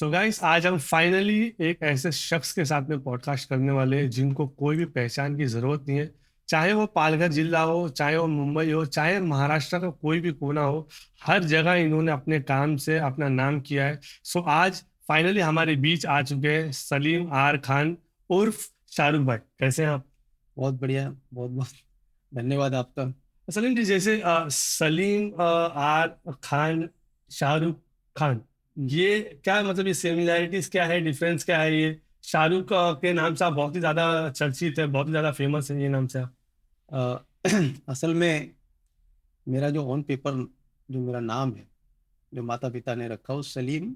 So guys, आज हम finally एक ऐसे शख्स के साथ में पॉडकास्ट करने वाले हैं जिनको कोई भी पहचान की जरूरत नहीं है। चाहे वो पालघर जिला हो, चाहे वो मुंबई हो, चाहे महाराष्ट्र का कोई भी कोना हो, हर जगह इन्होंने अपने काम से अपना नाम किया है। सो आज फाइनली हमारे बीच आ चुके हैं सलीम आर खान उर्फ शाहरुख भाई। कैसे हैं आप? बहुत बढ़िया। बहुत बहुत धन्यवाद आपका। सलीम जी, जैसे सलीम आर खान, शाहरुख खान, ये क्या मतलब, ये सिमिलैरिटीज क्या है, डिफरेंस क्या है? ये शाहरुख के नाम से आप बहुत ही ज्यादा चर्चित है, बहुत ही ज्यादा फेमस है ये नाम से आप। अ, असल में मेरा जो ऑन पेपर जो मेरा नाम है, जो माता पिता ने रखा, वो सलीम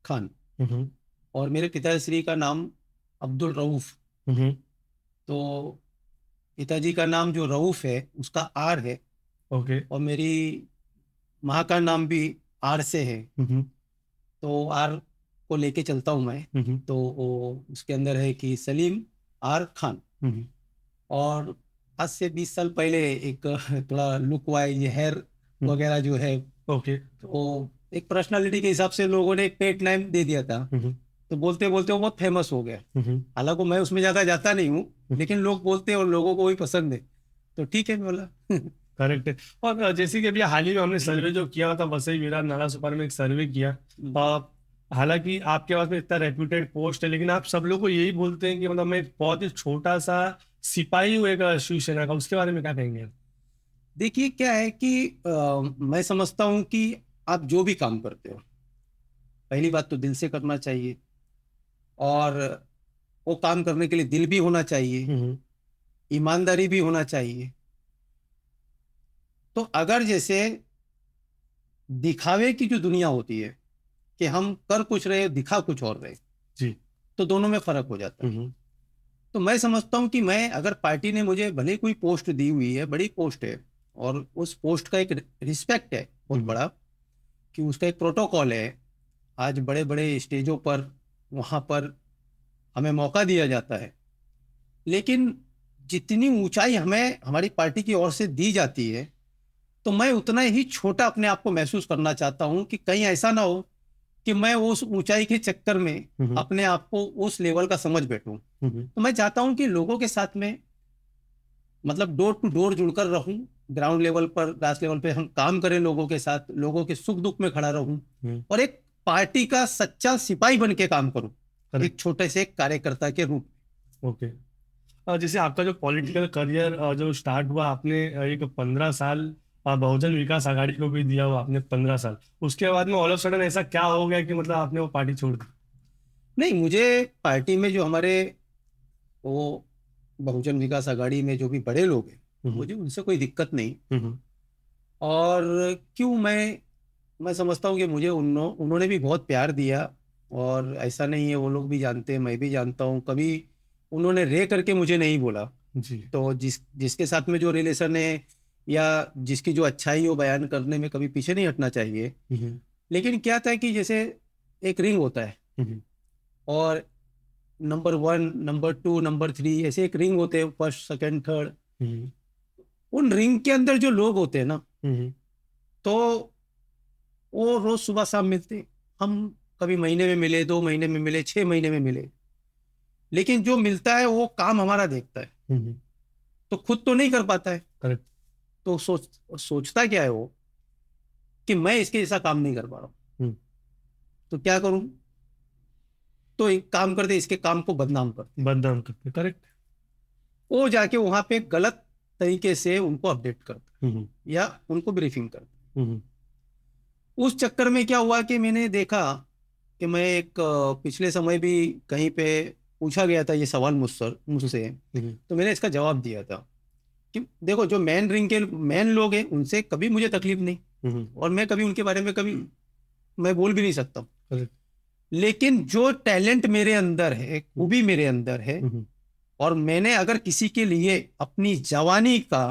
खान, हम्म। और मेरे पिताश्री का नाम अब्दुल रऊफ। हम्म। तो पिताजी का नाम जो रऊफ है उसका आर है, ओके। और मेरी माँ का नाम भी आर से है। हम्म। तो आर को लेके चलता हूँ मैं। हम्म। तो वो उसके अंदर है कि सलीम आर खान। हम्म। और आज से 20 साल पहले एक थोड़ा लुक वाइज हेयर वगैरह जो है, ओके। तो एक पर्सनालिटी के हिसाब से लोगों ने एक पेट नेम दे दिया था। हम्म। तो बोलते बोलते वो बहुत फेमस हो गया। हम्म। हालांकि मैं उसमें ज़्यादा जाता नहीं हूँ, लेकिन लोग बोलते हैं और लोगों को भी पसंद है, तो ठीक है मैं बोला। करेक्ट है। और जैसे कि अभी हाल ही में हमने सर्वे जो किया था वसई विराट नाला सुपारी में, एक सर्वे किया। हालांकि आपके पास में इतना रेप्यूटेड पोस्ट है, लेकिन आप सब लोग को यही बोलते हैं कि मतलब मैं एक बहुत ही छोटा सा सिपाही हूँ एक शिवसेना का। उसके बारे में क्या कहेंगे आप? देखिए क्या है कि मैं समझता हूँ कि आप जो भी काम करते हो, पहली बात तो दिल से करना चाहिए, और वो काम करने के लिए दिल भी होना चाहिए, हम्म। ईमानदारी भी होना चाहिए। तो अगर जैसे दिखावे की जो दुनिया होती है कि हम कर कुछ रहे दिखा कुछ और रहे, जी। तो दोनों में फर्क हो जाता है। हम्म। तो मैं समझता हूं कि मैं अगर पार्टी ने मुझे भले कोई पोस्ट दी हुई है, बड़ी पोस्ट है, और उस पोस्ट का एक रिस्पेक्ट है बहुत हम्म। बड़ा, कि उसका एक प्रोटोकॉल है। आज बड़े बड़े स्टेजों पर वहां पर हमें मौका दिया जाता है, लेकिन जितनी ऊंचाई हमें हमारी पार्टी की ओर से दी जाती है, तो मैं उतना ही छोटा अपने आप को महसूस करना चाहता हूं कि कहीं ऐसा ना हो कि मैं उस ऊंचाई के चक्कर में हम्म। अपने आप को उस लेवल का समझ बैठूं। हम्म। तो मैं चाहता हूं कि लोगों के साथ में, मतलब डोर टू डोर जुड़कर रहूं, ग्राउंड लेवल पर, ग्रास लेवल पे हम काम करें, लोगों के साथ, लोगों के सुख दुख में खड़ा रहूं, हम्म। और एक पार्टी का सच्चा सिपाही बन के काम करूं, करेक्ट। एक छोटे से कार्यकर्ता के रूप ओके। जैसे आपका जो पॉलिटिकल करियर जो स्टार्ट हुआ, आपने एक 15 साल बहुजन विकास आघाड़ी को भी दिया हुआ, आपने 15 साल। उसके बाद में ऑल ऑफ सडन ऐसा क्या हो गया कि मतलब आपने वो पार्टी छोड़ दी? में। नहीं, मुझे पार्टी में जो हमारे वो बहुजन विकास आघाड़ी में जो भी बड़े लोग हैं, हम्म। मुझे उनसे कोई दिक्कत नहीं। हम्म। और क्यों, मैं समझता हूँ कि मुझे उन्होंने भी बहुत प्यार दिया, और ऐसा नहीं है, वो लोग भी जानते हैं, मैं भी जानता हूँ, कभी उन्होंने रे करके मुझे नहीं बोला। जी। तो जिसके साथ में जो रिलेशन है, या जिसकी जो अच्छाई हो बयान करने में, कभी पीछे नहीं हटना चाहिए। हम्म। लेकिन क्या था कि जैसे एक रिंग होता है, हम्म। और नंबर 1, नंबर 2, नंबर 3, ऐसे एक रिंग होते हैं, फर्स्ट सेकंड थर्ड। हम्म। उन रिंग के अंदर जो लोग होते हैं ना, हम्म। तो वो रोज सुबह शाम मिलते हैं। हम कभी महीने में मिले, 2 महीने में मिले, 6 महीने में मिले, लेकिन जो मिलता है वो काम हमारा देखता है, हम्म। तो खुद तो नहीं कर पाता है। करेक्ट। तो सोचता क्या है वो, कि मैं इसके जैसा काम नहीं कर पा रहा हूँ, हम्म। तो क्या करूं। तो एक काम करते, इसके काम को बदनाम करते, बदनाम करते। करेक्ट। वो जाके वहां पे गलत तरीके से उनको अपडेट करता हम्म। या उनको ब्रीफिंग करता। हम्म। उस चक्कर में क्या हुआ कि मैंने देखा कि मैं एक पिछले समय भी कहीं पे पूछा गया था ये सवाल मुझसे। हम्म। तो मैंने इसका जवाब दिया था कि देखो, जो मेन रिंग के मेन लोग हैं उनसे कभी मुझे तकलीफ नहीं, हम्म। और मैं कभी उनके बारे में कभी मैं बोल भी नहीं सकता। करेक्ट। लेकिन जो टैलेंट मेरे अंदर है, खूबी मेरे अंदर है, हम्म। और मैंने अगर किसी के लिए अपनी जवानी का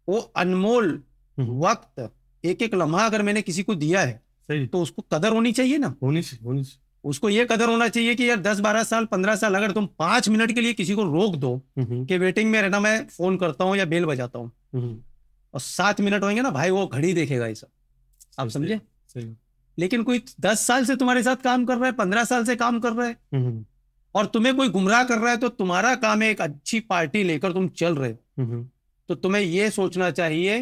वो अनमोल हम्म। वक्त, एक एक लम्हा अगर मैंने किसी को दिया है, सही। तो उसको कदर होनी चाहिए ना। होनी चाहिए, होनी उसको ये कदर होना चाहिए कि यार 10, 12 साल, 15 साल अगर तुम 5 मिनट के लिए किसी को रोक दो चाहिए। कि वेटिंग में रहना, मैं फोन करता हूँ या बेल बजाता हूँ, हम्म। और 7 मिनट होंगे ना भाई, वो घड़ी देखेगा ये सब। आप सही। समझे। सही। लेकिन कोई 10 साल से तुम्हारे साथ काम कर रहा है, 15 साल से काम कर रहा है, हम्म, और तुम्हें कोई गुमराह कर रहा है, तो तुम्हारा काम है एक अच्छी पार्टी लेकर तुम चल रहे हो, हम्म, तो तुम्हें यह सोचना चाहिए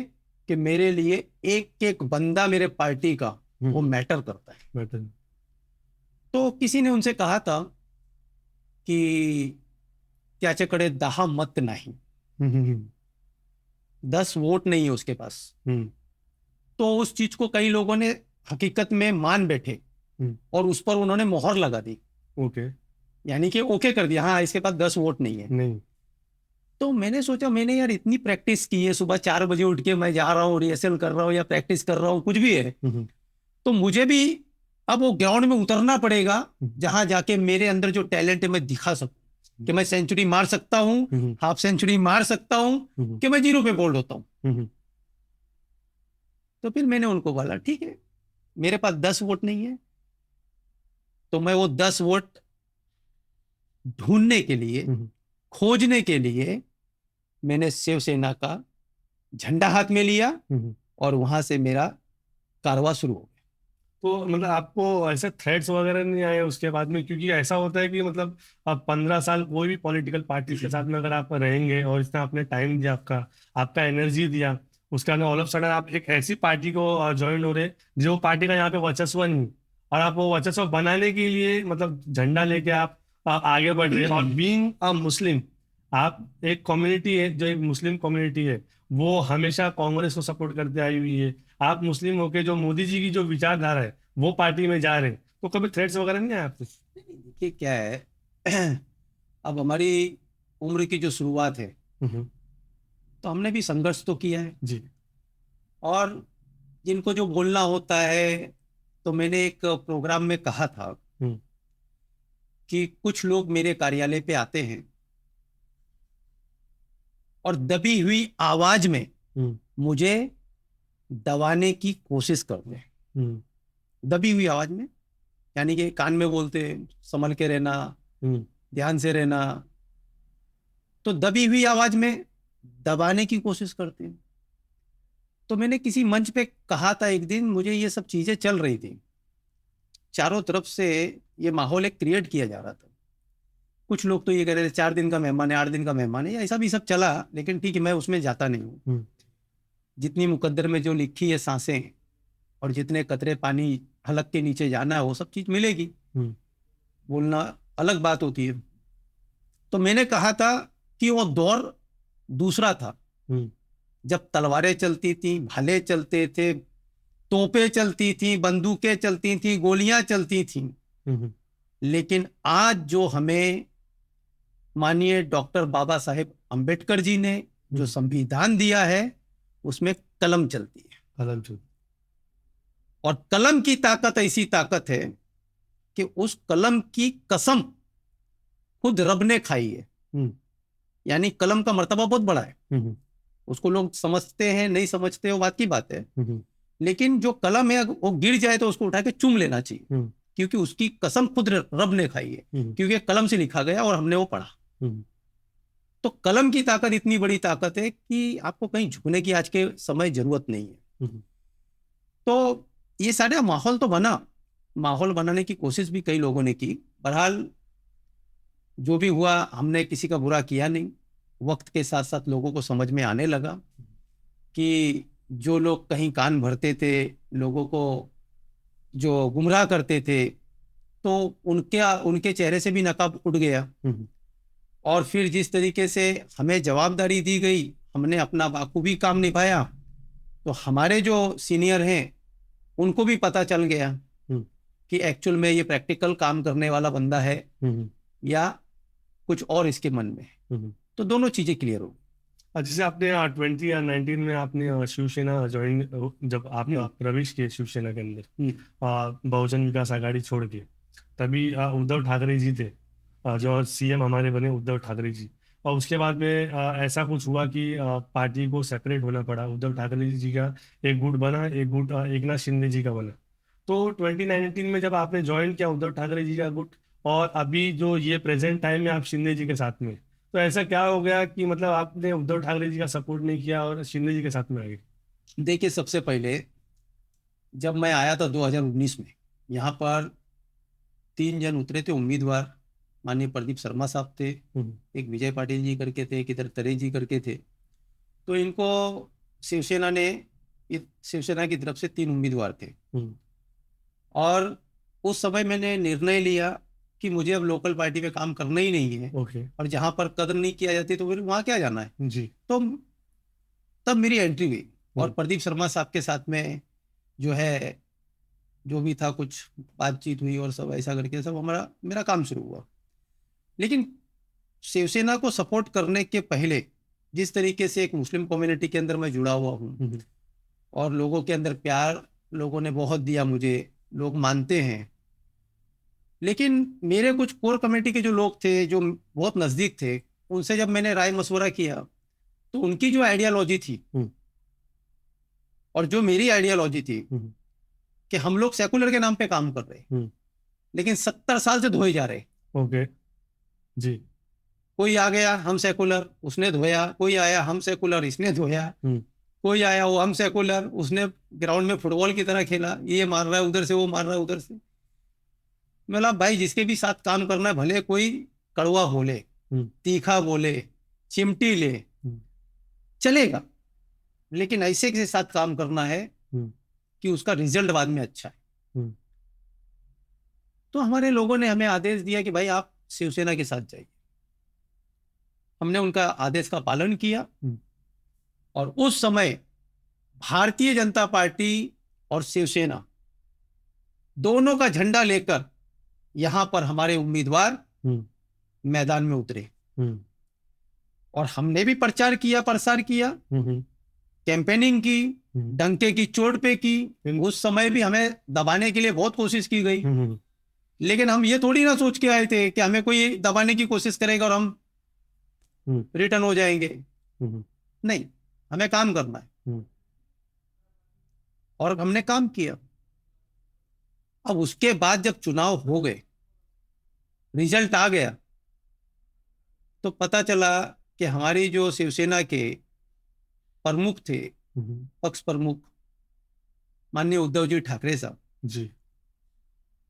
कि मेरे लिए एक एक बंदा मेरे पार्टी का वो मैटर करता है। बेटर। तो किसी ने उनसे कहा था कि त्याच्याकडे 10 मत नहीं, हम्म, 10 वोट नहीं है उसके पास। हम्म, तो उस चीज को कई लोगों ने हकीकत में मान बैठे हम्म, और उस पर उन्होंने मोहर लगा दी, ओके। यानी कि ओके कर दिया, हाँ इसके पास 10 वोट नहीं है। नहीं। तो मैंने सोचा, मैंने यार इतनी प्रैक्टिस की है, सुबह 4 बजे उठ के मैं जा रहा हूँ, रिहर्सल कर रहा हूँ या प्रैक्टिस कर रहा हूँ, कुछ भी है, हम्म, तो मुझे भी अब वो ग्राउंड में उतरना पड़ेगा, हम्म, जहां जाके मेरे अंदर जो टैलेंट है मैं दिखा सकूं कि मैं सेंचुरी मार सकता हूँ, हम्म, हाफ सेंचुरी मार सकता हूँ, हम्म, कि मैं जीरो पे बोल्ड होता हूँ। हम्म, तो फिर मैंने उनको बोला ठीक है, मेरे पास 10 वोट नहीं है, तो मैं वो 10 वोट ढूंढने के लिए, हम्म, खोजने के लिए मैंने शिवसेना का झंडा हाथ में लिया, हम्म। और वहां से मेरा कारवां शुरू हो गया। तो मतलब आपको ऐसे थ्रेट्स वगैरह नहीं आए उसके बाद में? क्योंकि ऐसा होता है कि मतलब आप 15 साल कोई भी पॉलिटिकल पार्टी के साथ में अगर आप रहेंगे और इतना आपने टाइम दिया, आपका आपका एनर्जी दिया, उसके बाद ऑल ऑफ सडन आप एक ऐसी पार्टी को ज्वाइन हो रहे जो पार्टी का यहाँ पे वर्चस्व नहीं, और आप वो वर्चस्व बनाने के लिए मतलब झंडा लेके आप आगे बढ़ रहे हैं। और बीइंग अ मुस्लिम, आप एक कम्युनिटी है जो एक मुस्लिम कम्युनिटी है, वो हमेशा कांग्रेस को सपोर्ट करते आई हुई है। आप मुस्लिम होके जो मोदी जी की जो विचारधारा है वो पार्टी में जा रहे हैं, तो कभी थ्रेट्स वगैरह नहीं आए आपको? देखिए क्या है, अब हमारी उम्र की जो शुरुआत है, हम्म, तो हमने भी संघर्ष तो किया है, जी। और जिनको जो बोलना होता है, तो मैंने एक प्रोग्राम में कहा था हम्म, कि कुछ लोग मेरे कार्यालय पे आते हैं और दबी हुई आवाज में हम्म, मुझे दबाने की कोशिश करते हैं। हम्म, दबी हुई आवाज में, यानी कि कान में बोलते, संभल के रहना, हम्म, ध्यान से रहना, तो दबी हुई आवाज में दबाने की कोशिश करते हैं। तो मैंने किसी मंच पे कहा था एक दिन, मुझे ये सब चीजें चल रही थी, चारों तरफ से ये माहौल एक क्रिएट किया जा रहा था। कुछ लोग तो ये कह रहे थे 4 दिन का मेहमान है, 8 दिन का मेहमान है, या ऐसा भी सब चला, लेकिन ठीक है, मैं उसमें जाता नहीं हूँ। हम्म, जितनी मुकद्दर में जो लिखी है सांसें, और जितने कतरे पानी हलक के नीचे जाना है, वो सब चीज मिलेगी, हम्म, बोलना अलग बात होती है। तो मैंने कहा था कि वो दौर दूसरा था, हम्म, जब तलवारें चलती थी, भाले चलते थे, तोपें चलती थी, बंदूकें चलती थी, गोलियां चलती थी। हम्म, लेकिन आज जो हमें माननीय डॉक्टर बाबा साहेब अंबेडकर जी ने जो हम्म, संविधान दिया है, उसमें कलम चलती है, अलग। और कलम की ताकत ऐसी ताकत है कि उस कलम की कसम खुद रब ने खाई है। हम्म, यानी कलम का मर्तबा बहुत बड़ा है, हम्म, उसको लोग समझते हैं नहीं समझते वो बात की बात है, हम्म, लेकिन जो कलम है वो गिर जाए तो उसको उठा के चूम लेना चाहिए, हम्म, क्योंकि उसकी कसम खुद रब ने खाई है, हम्म, क्योंकि कलम से लिखा गया और हमने वो पढ़ा। हम्म, तो कलम की ताकत इतनी बड़ी ताकत है कि आपको कहीं झुकने की आज के समय जरूरत नहीं है। हम्म, तो ये सारा माहौल तो बना, माहौल बनाने की कोशिश भी कई लोगों ने की। बहरहाल जो भी हुआ, हमने किसी का बुरा किया नहीं। वक्त के साथ साथ लोगों को समझ में आने लगा कि जो लोग कहीं कान भरते थे, लोगों को जो गुमराह करते थे, तो उनके उनके चेहरे से भी नकाब उठ गया। हम्म, और फिर जिस तरीके से हमें जवाबदारी दी गई, हमने अपना बाखूबी काम निभाया, तो हमारे जो सीनियर हैं उनको भी पता चल गया हम्म, कि एक्चुअल में ये प्रैक्टिकल काम करने वाला बंदा है हम्म, या कुछ और इसके मन में है। हम्म। तो दोनों चीजें क्लियर हो जैसे आपने 20 या 19 में आपने शिवसेना ज्वाइन, जब आप गई। प्रवेश किए शिवसेना के अंदर, हम्म, बहुजन विकास आघाड़ी छोड़ के, तभी उद्धव ठाकरे जी थे, जो सीएम हमारे बने उद्धव ठाकरे जी। और उसके बाद में ऐसा कुछ हुआ कि पार्टी को सेपरेट होना पड़ा, उद्धव ठाकरे जी का एक गुट बना, एक गुट एकनाथ शिंदे जी का बना। तो 2019 में जब आपने ज्वाइन किया उद्धव ठाकरे जी का गुट, और अभी जो ये प्रेजेंट टाइम में आप शिंदे जी के साथ में, तो ऐसा क्या हो गया कि मतलब आपने उद्धव ठाकरे जी का सपोर्ट नहीं किया और शिंदे जी के साथ में आ गए? देखिए सबसे पहले जब मैं आया था 2019 में, यहाँ पर 3 जन उतरे थे उम्मीदवार। माननीय प्रदीप शर्मा साहब थे, एक विजय पाटिल जी करके थे, एक इधर तरे जी करके थे। तो इनको शिवसेना ने, शिवसेना की तरफ से 3 उम्मीदवार थे। और उस समय मैंने निर्णय लिया कि मुझे अब लोकल पार्टी में काम करना ही नहीं है। और जहां पर कदर नहीं किया जाती तो फिर वहां क्या जाना है जी। तो तब मेरी एंट्री हुई और प्रदीप शर्मा साहब के साथ में जो है, जो भी था कुछ बातचीत हुई और सब ऐसा करके सब मेरा काम शुरू हुआ। लेकिन शिवसेना को सपोर्ट करने के पहले जिस तरीके से एक मुस्लिम कम्युनिटी के अंदर मैं जुड़ा हुआ हूँ और लोगों के अंदर प्यार लोगों ने बहुत दिया मुझे, लोग मानते हैं। लेकिन मेरे कुछ कोर कमेटी के जो लोग थे, जो बहुत नज़दीक थे, उनसे जब मैंने राय मशवरा किया तो उनकी जो आइडियोलॉजी थी और जो मेरी आइडियोलॉजी थी कि हम लोग सेकुलर के नाम पे काम कर रहे लेकिन 70 साल से धोए जा रहे। ओके जी। कोई आ गया हम सेकुलर, उसने धोया, कोई आया हम सेकुलर, इसने धोया, कोई आया वो हम सेकुलर, उसने ग्राउंड में फुटबॉल की तरह खेला, ये मार रहा है उधर से, वो मार रहा है उधर से। मैं बोला भाई जिसके भी साथ काम करना है, भले कोई कड़वा बोले, तीखा बोले, चिमटी ले, चलेगा, लेकिन ऐसे के साथ काम करना है कि उसका रिजल्ट बाद में अच्छा है। तो हमारे लोगों ने हमें आदेश दिया कि भाई आप शिवसेना के साथ जाइए। हमने उनका आदेश का पालन किया और उस समय भारतीय जनता पार्टी और शिवसेना दोनों का झंडा लेकर यहां पर हमारे उम्मीदवार मैदान में उतरे और हमने भी प्रचार किया, प्रसार किया, कैंपेनिंग की, डंके की चोट पे की। उस समय भी हमें दबाने के लिए बहुत कोशिश की गई, लेकिन हम ये थोड़ी ना सोच के आए थे कि हमें कोई दबाने की कोशिश करेगा और हम रिटर्न हो जाएंगे। नहीं, हमें काम करना है और हमने काम किया। अब उसके बाद जब चुनाव हो गए, रिजल्ट आ गया, तो पता चला कि हमारी जो शिवसेना के प्रमुख थे, पक्ष प्रमुख माननीय उद्धव जी ठाकरे साहब जी,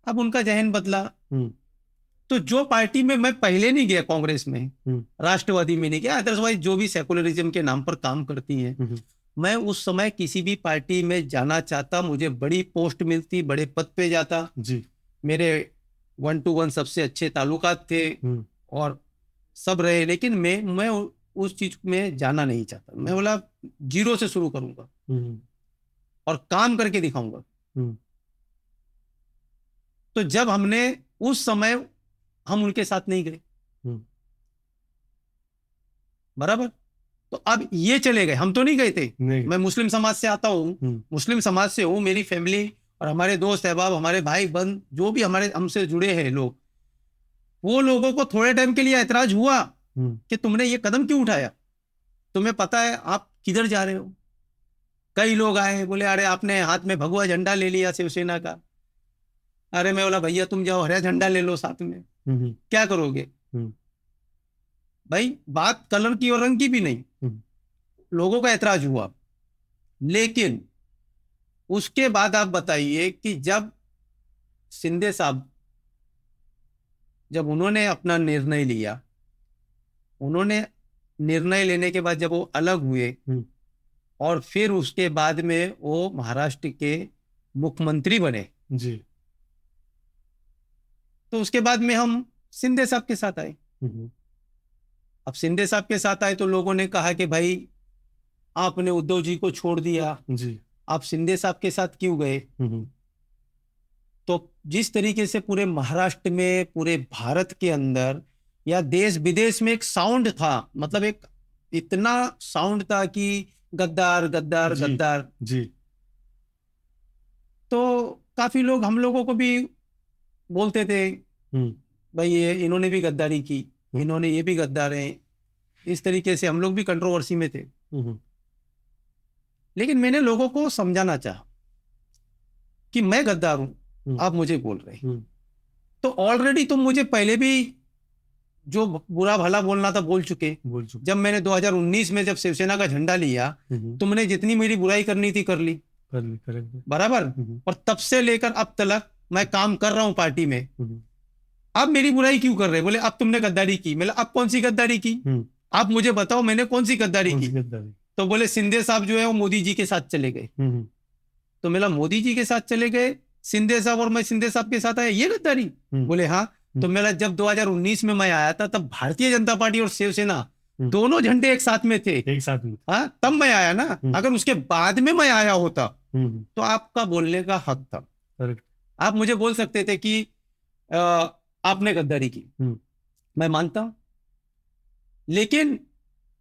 अब उनका जहन बदला। तो जो पार्टी में मैं पहले नहीं गया, कांग्रेस में, राष्ट्रवादी में नहीं गया, अदरवाइज जो भी सेकुलरिज्म के नाम पर काम करती हैं, मैं उस समय किसी भी पार्टी में जाना चाहता, मुझे बड़ी पोस्ट मिलती, बड़े पद पे जाता जी। मेरे 1 to 1 सबसे अच्छे ताल्लुकात थे और सब रहे, लेकिन मैं उस चीज में जाना नहीं चाहता। मैं बोला जीरो से शुरू करूंगा और काम करके दिखाऊंगा। तो जब हमने उस समय हम उनके साथ नहीं गए, बराबर, तो अब ये चले गए, हम तो नहीं गए थे। मैं मुस्लिम समाज से आता हूँ, मुस्लिम समाज से हूँ, मेरी फैमिली और हमारे दोस्त अहबाब, हमारे भाई बहन जो भी हमारे हमसे जुड़े हैं लोग, वो लोगों को थोड़े टाइम के लिए ऐतराज हुआ कि तुमने ये कदम क्यों उठाया, तुम्हें पता है आप किधर जा रहे हो। कई लोग आए, बोले अरे आपने हाथ में भगवा झंडा ले लिया शिवसेना का। अरे मैं बोला भैया तुम जाओ हरा झंडा ले लो साथ में, क्या करोगे भाई। बात कलर की और रंग की भी नहीं, लोगों का ऐतराज हुआ। लेकिन उसके बाद आप बताइए कि जब शिंदे साहब, जब उन्होंने अपना निर्णय लिया, उन्होंने निर्णय लेने के बाद जब वो अलग हुए और फिर उसके बाद में वो महाराष्ट्र के मुख्यमंत्री बने जी, तो उसके बाद में हम शिंदे साहब के साथ आए। अब शिंदे साहब के साथ आए तो लोगों ने कहा कि भाई आपने उद्धव जी को छोड़ दिया जी, आप शिंदे साहब के साथ क्यों गए। तो जिस तरीके से पूरे महाराष्ट्र में, पूरे भारत के अंदर या देश विदेश में एक साउंड था, मतलब एक इतना साउंड था कि गद्दार गद्दार जी, गद्दार जी, तो काफी लोग हम लोगों को भी बोलते थे भाई ये इन्होंने भी गद्दारी की, इन्होंने ये भी गद्दार हैं। इस तरीके से हम लोग भी कंट्रोवर्सी में थे। लेकिन मैंने लोगों को समझाना चाहा कि मैं गद्दार हूं, आप मुझे बोल रहे हैं तो ऑलरेडी तुम मुझे पहले भी जो बुरा भला बोलना था बोल चुके। जब मैंने 2019 में जब शिवसेना का झंडा लिया, तुमने जितनी मेरी बुराई करनी थी कर ली, करेक्ट। बराबर। और तब से लेकर अब तक मैं काम कर रहा हूं पार्टी में। हम्म, अब मेरी बुराई क्यों कर रहे हैं? बोले अब तुमने गद्दारी की। बोले अब कौन सी गद्दारी की? आप मुझे बताओ मैंने कौन सी गद्दारी कौन की? सी गद्दारी? तो बोले शिंदे साहब जो है वो मोदी जी के साथ चले गए। हम्म, तो मेरा मोदी जी के साथ चले गए शिंदे साहब और मैं शिंदे साहब के साथ आया, ये गद्दारी? बोले हाँ। तो मेरा जब 2019 में मैं आया था तब भारतीय जनता पार्टी और शिवसेना दोनों झंडे एक साथ में थे। एक साथ में। हाँ, तब मैं आया ना। अगर उसके बाद में मैं आया होता तो आपका बोलने का हक था। करेक्ट। आप मुझे बोल सकते थे कि आपने गद्दारी की, मैं मानता हूं। लेकिन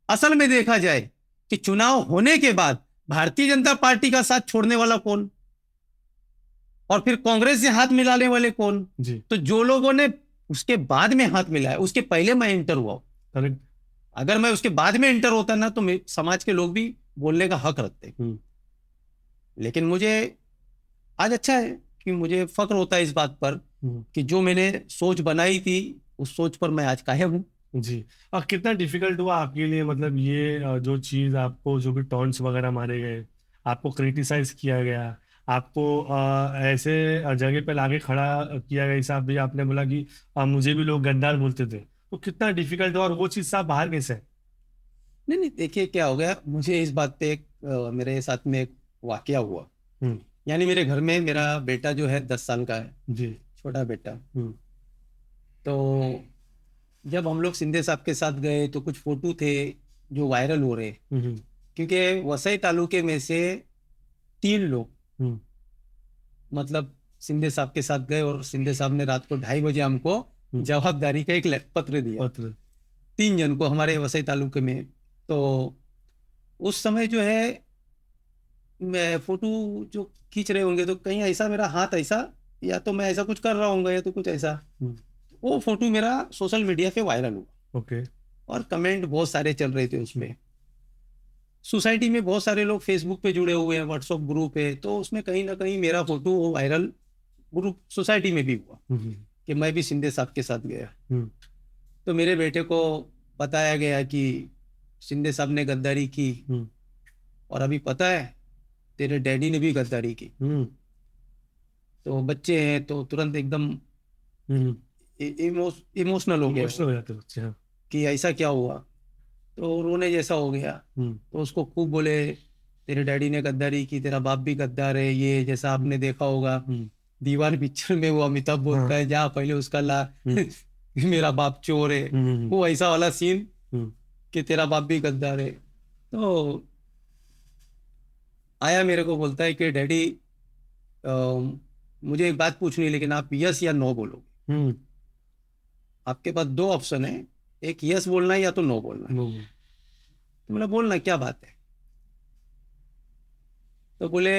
असल में देखा जाए कि चुनाव होने के बाद भारतीय जनता पार्टी का साथ छोड़ने वाला कौन और फिर कांग्रेस से हाथ मिलाने वाले कौन? जी। तो जो लोगों ने उसके बाद में हाथ मिलाया, उसके पहले मैं एंटर हुआ। करेक्ट। अगर मैं उसके बाद में एंटर होता ना तो समाज के लोग भी बोलने का हक रखते। लेकिन मुझे आज अच्छा है कि मुझे फक्र होता है इस बात पर कि जो मैंने सोच बनाई थी उस सोच पर मैं आज कायम हूँ। जी। और कितना डिफिकल्ट हुआ आपके लिए, मतलब ये जो चीज आपको, जो भी टॉन्ट्स वगैरह मारे गए, आपको क्रिटिसाइज किया गया, आपको ऐसे जगह पे लाके खड़ा किया गया, साहब भी आपने बोला कि मुझे भी लोग गद्दार बोलते थे, तो कितना डिफिकल्ट हुआ और वो चीज साहब बाहर कैसे? नहीं नहीं, देखिए क्या हो गया मुझे इस बात पे मेरे साथ में एक वाकया हुआ। यानी मेरे घर में मेरा बेटा जो है 10 साल का है जी। छोटा बेटा। तो जब हम लोग शिंदे साहब के साथ गए तो कुछ फोटो थे जो वायरल हो रहे, क्योंकि वसई तालुके में से 3 लोग मतलब शिंदे साहब के साथ गए और शिंदे साहब ने रात को 2:30 बजे हमको जवाबदारी का एक पत्र दिया। 3 जन को हमारे वसई तालुके में। तो उस समय जो है मैं फोटो जो खींच रहे होंगे तो कहीं ऐसा मेरा हाथ ऐसा, या तो मैं ऐसा कुछ कर रहा हूँ या तो कुछ ऐसा, वो फोटो मेरा सोशल मीडिया पे वायरल हुआ। ओके। और कमेंट बहुत सारे चल रहे थे उसमें। सोसाइटी में बहुत सारे लोग फेसबुक पे जुड़े हुए हैं, व्हाट्सएप ग्रुप है, तो उसमें कहीं ना कहीं मेरा फोटो वायरल ग्रुप सोसाइटी में भी हुआ कि मैं भी शिंदे साहब के साथ गया। तो मेरे बेटे को बताया गया कि शिंदे साहब ने गद्दारी की और अभी पता है तेरे डैडी ने भी गद्दारी की। तो बच्चे हैं तो तुरंत एकदम इमोशनल हो गया जाते बच्चे। हाँ। कि ऐसा क्या हुआ, तो रोने जैसा हो गया। तो उसको खूब बोले तेरे डैडी ने गद्दारी की, तेरा बाप भी गद्दार है, ये जैसा आपने देखा होगा दीवार पिक्चर में वो अमिताभ बोलता है जा पहले उसका ला मेरा बाप चोर है, वो ऐसा वाला सीन कि तेरा बाप भी गद्दार है। तो आया मेरे को बोलता है कि डैडी मुझे एक बात पूछनी है लेकिन आप यस या नो बोलोगे। आपके पास 2 ऑप्शन है, एक यस बोलना है या तो नो बोलना है। तो बोला बोलना क्या बात है? तो बोले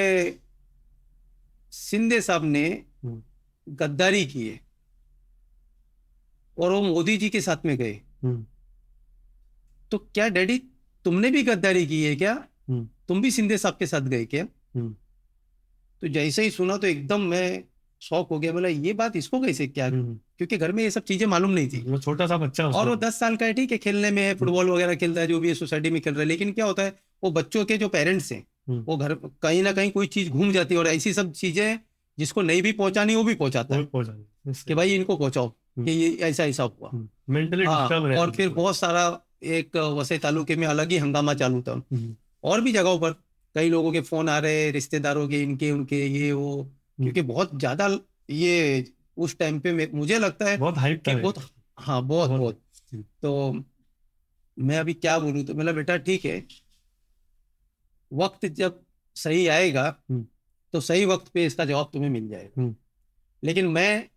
शिंदे साहब ने गद्दारी की है और वो मोदी जी के साथ में गए, तो क्या डैडी तुमने भी गद्दारी की है क्या? तुम भी शिंदे साहब के साथ गए क्या? तो जैसे ही सुना तो एकदम मैं शॉक हो गया। बोला ये बात इसको कैसे क्या? क्योंकि घर में ये सब चीजें मालूम नहीं थी। वो छोटा सा बच्चा और वो 10 साल का है, ठीक है खेलने में है, फुटबॉल वगैरह खेलता है, जो भी है सोसाइटी में खेल रहा है। लेकिन क्या होता है वो बच्चों के जो पेरेंट्स हैं वो घर कहीं ना कहीं कोई चीज घूम जाती है और ऐसी सब चीजें जिसको नहीं भी पहुंचानी वो भी पहुंचाता है कि भाई इनको पहुंचाओ कि ये ऐसा ऐसा हुआ। मेंटली डिस्टर्ब और फिर बहुत सारा एक वसई तालुके में अलग ही हंगामा चालू था। और भी जगहों पर कई लोगों के फोन आ रहे, रिश्तेदारों के, इनके उनके ये वो, क्योंकि बहुत ज्यादा ये उस टाइम पे मुझे लगता है बहुत हाइप था। बहुत, हाँ बहुत। तो मैं अभी क्या बोलूं, तो मेरा बेटा ठीक है वक्त जब सही आएगा तो सही वक्त पे इसका जवाब तुम्हें मिल जाएगा। लेकिन मैं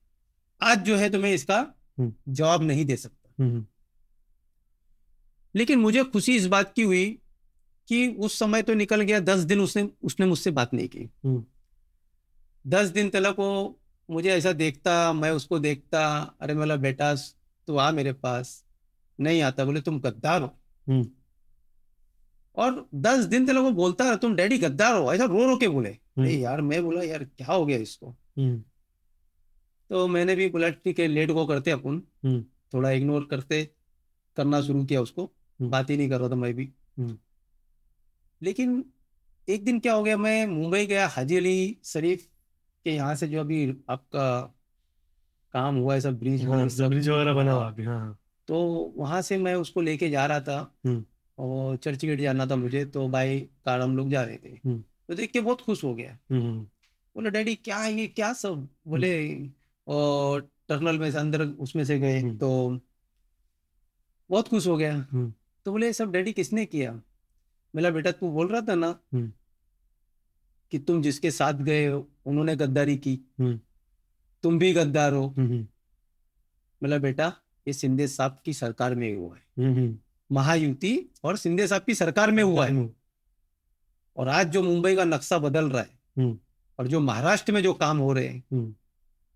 आज जो है तुम्हें इसका जवाब नहीं दे सकता। लेकिन मुझे खुशी इस बात की हुई कि उस समय तो निकल गया, 10 दिन उसने मुझसे बात नहीं की। 10 दिन तक वो मुझे ऐसा देखता, मैं उसको देखता, अरे मेरा बेटा तू आ मेरे पास, नहीं आता। बोले तुम गद्दार हो। और 10 दिन तक वो बोलता है तुम डैडी गद्दार हो, ऐसा रो रो के बोले। अरे यार, मैं बोला यार क्या हो गया इसको। तो मैंने भी बोला ठीक है लेट गो करते अपन, थोड़ा इग्नोर करना शुरू किया उसको, बात ही नहीं कर रहा था मैं भी। लेकिन एक दिन क्या हो गया, मैं मुंबई गया, हाजी अली शरीफ के यहाँ से जो अभी आपका काम हुआ है, सब ब्रिज हाँ, ब्रिज सब, ब्रिज वगैरह बना हुआ हाँ, अभी। हाँ, हाँ। तो वहाँ से मैं उसको लेके जा रहा था, हम्म, और चर्च गेट जाना था मुझे, तो बाई कार हम लोग जा रहे थे। हम्म, तो देख के बहुत खुश हो गया, हम्म, बोले डैडी क्या है ये, क्या सब, बोले, और टनल में से अंदर उसमें से गए हम्म, तो बहुत खुश हो गया। हम्म, तो बोले सब डैडी किसने किया? बोला बेटा तू बोल रहा था ना हम्म, कि तुम जिसके साथ गए हो उन्होंने गद्दारी की, हम्म, तुम भी गद्दार हो। हम्म, बोला बेटा ये शिंदे साहब की सरकार में हुआ है, हम्म, महायुति और शिंदे साहब की सरकार में हुआ है। हम्म, और आज जो मुंबई का नक्शा बदल रहा है हम्म, और जो महाराष्ट्र में जो काम हो रहे हैं, हम्म,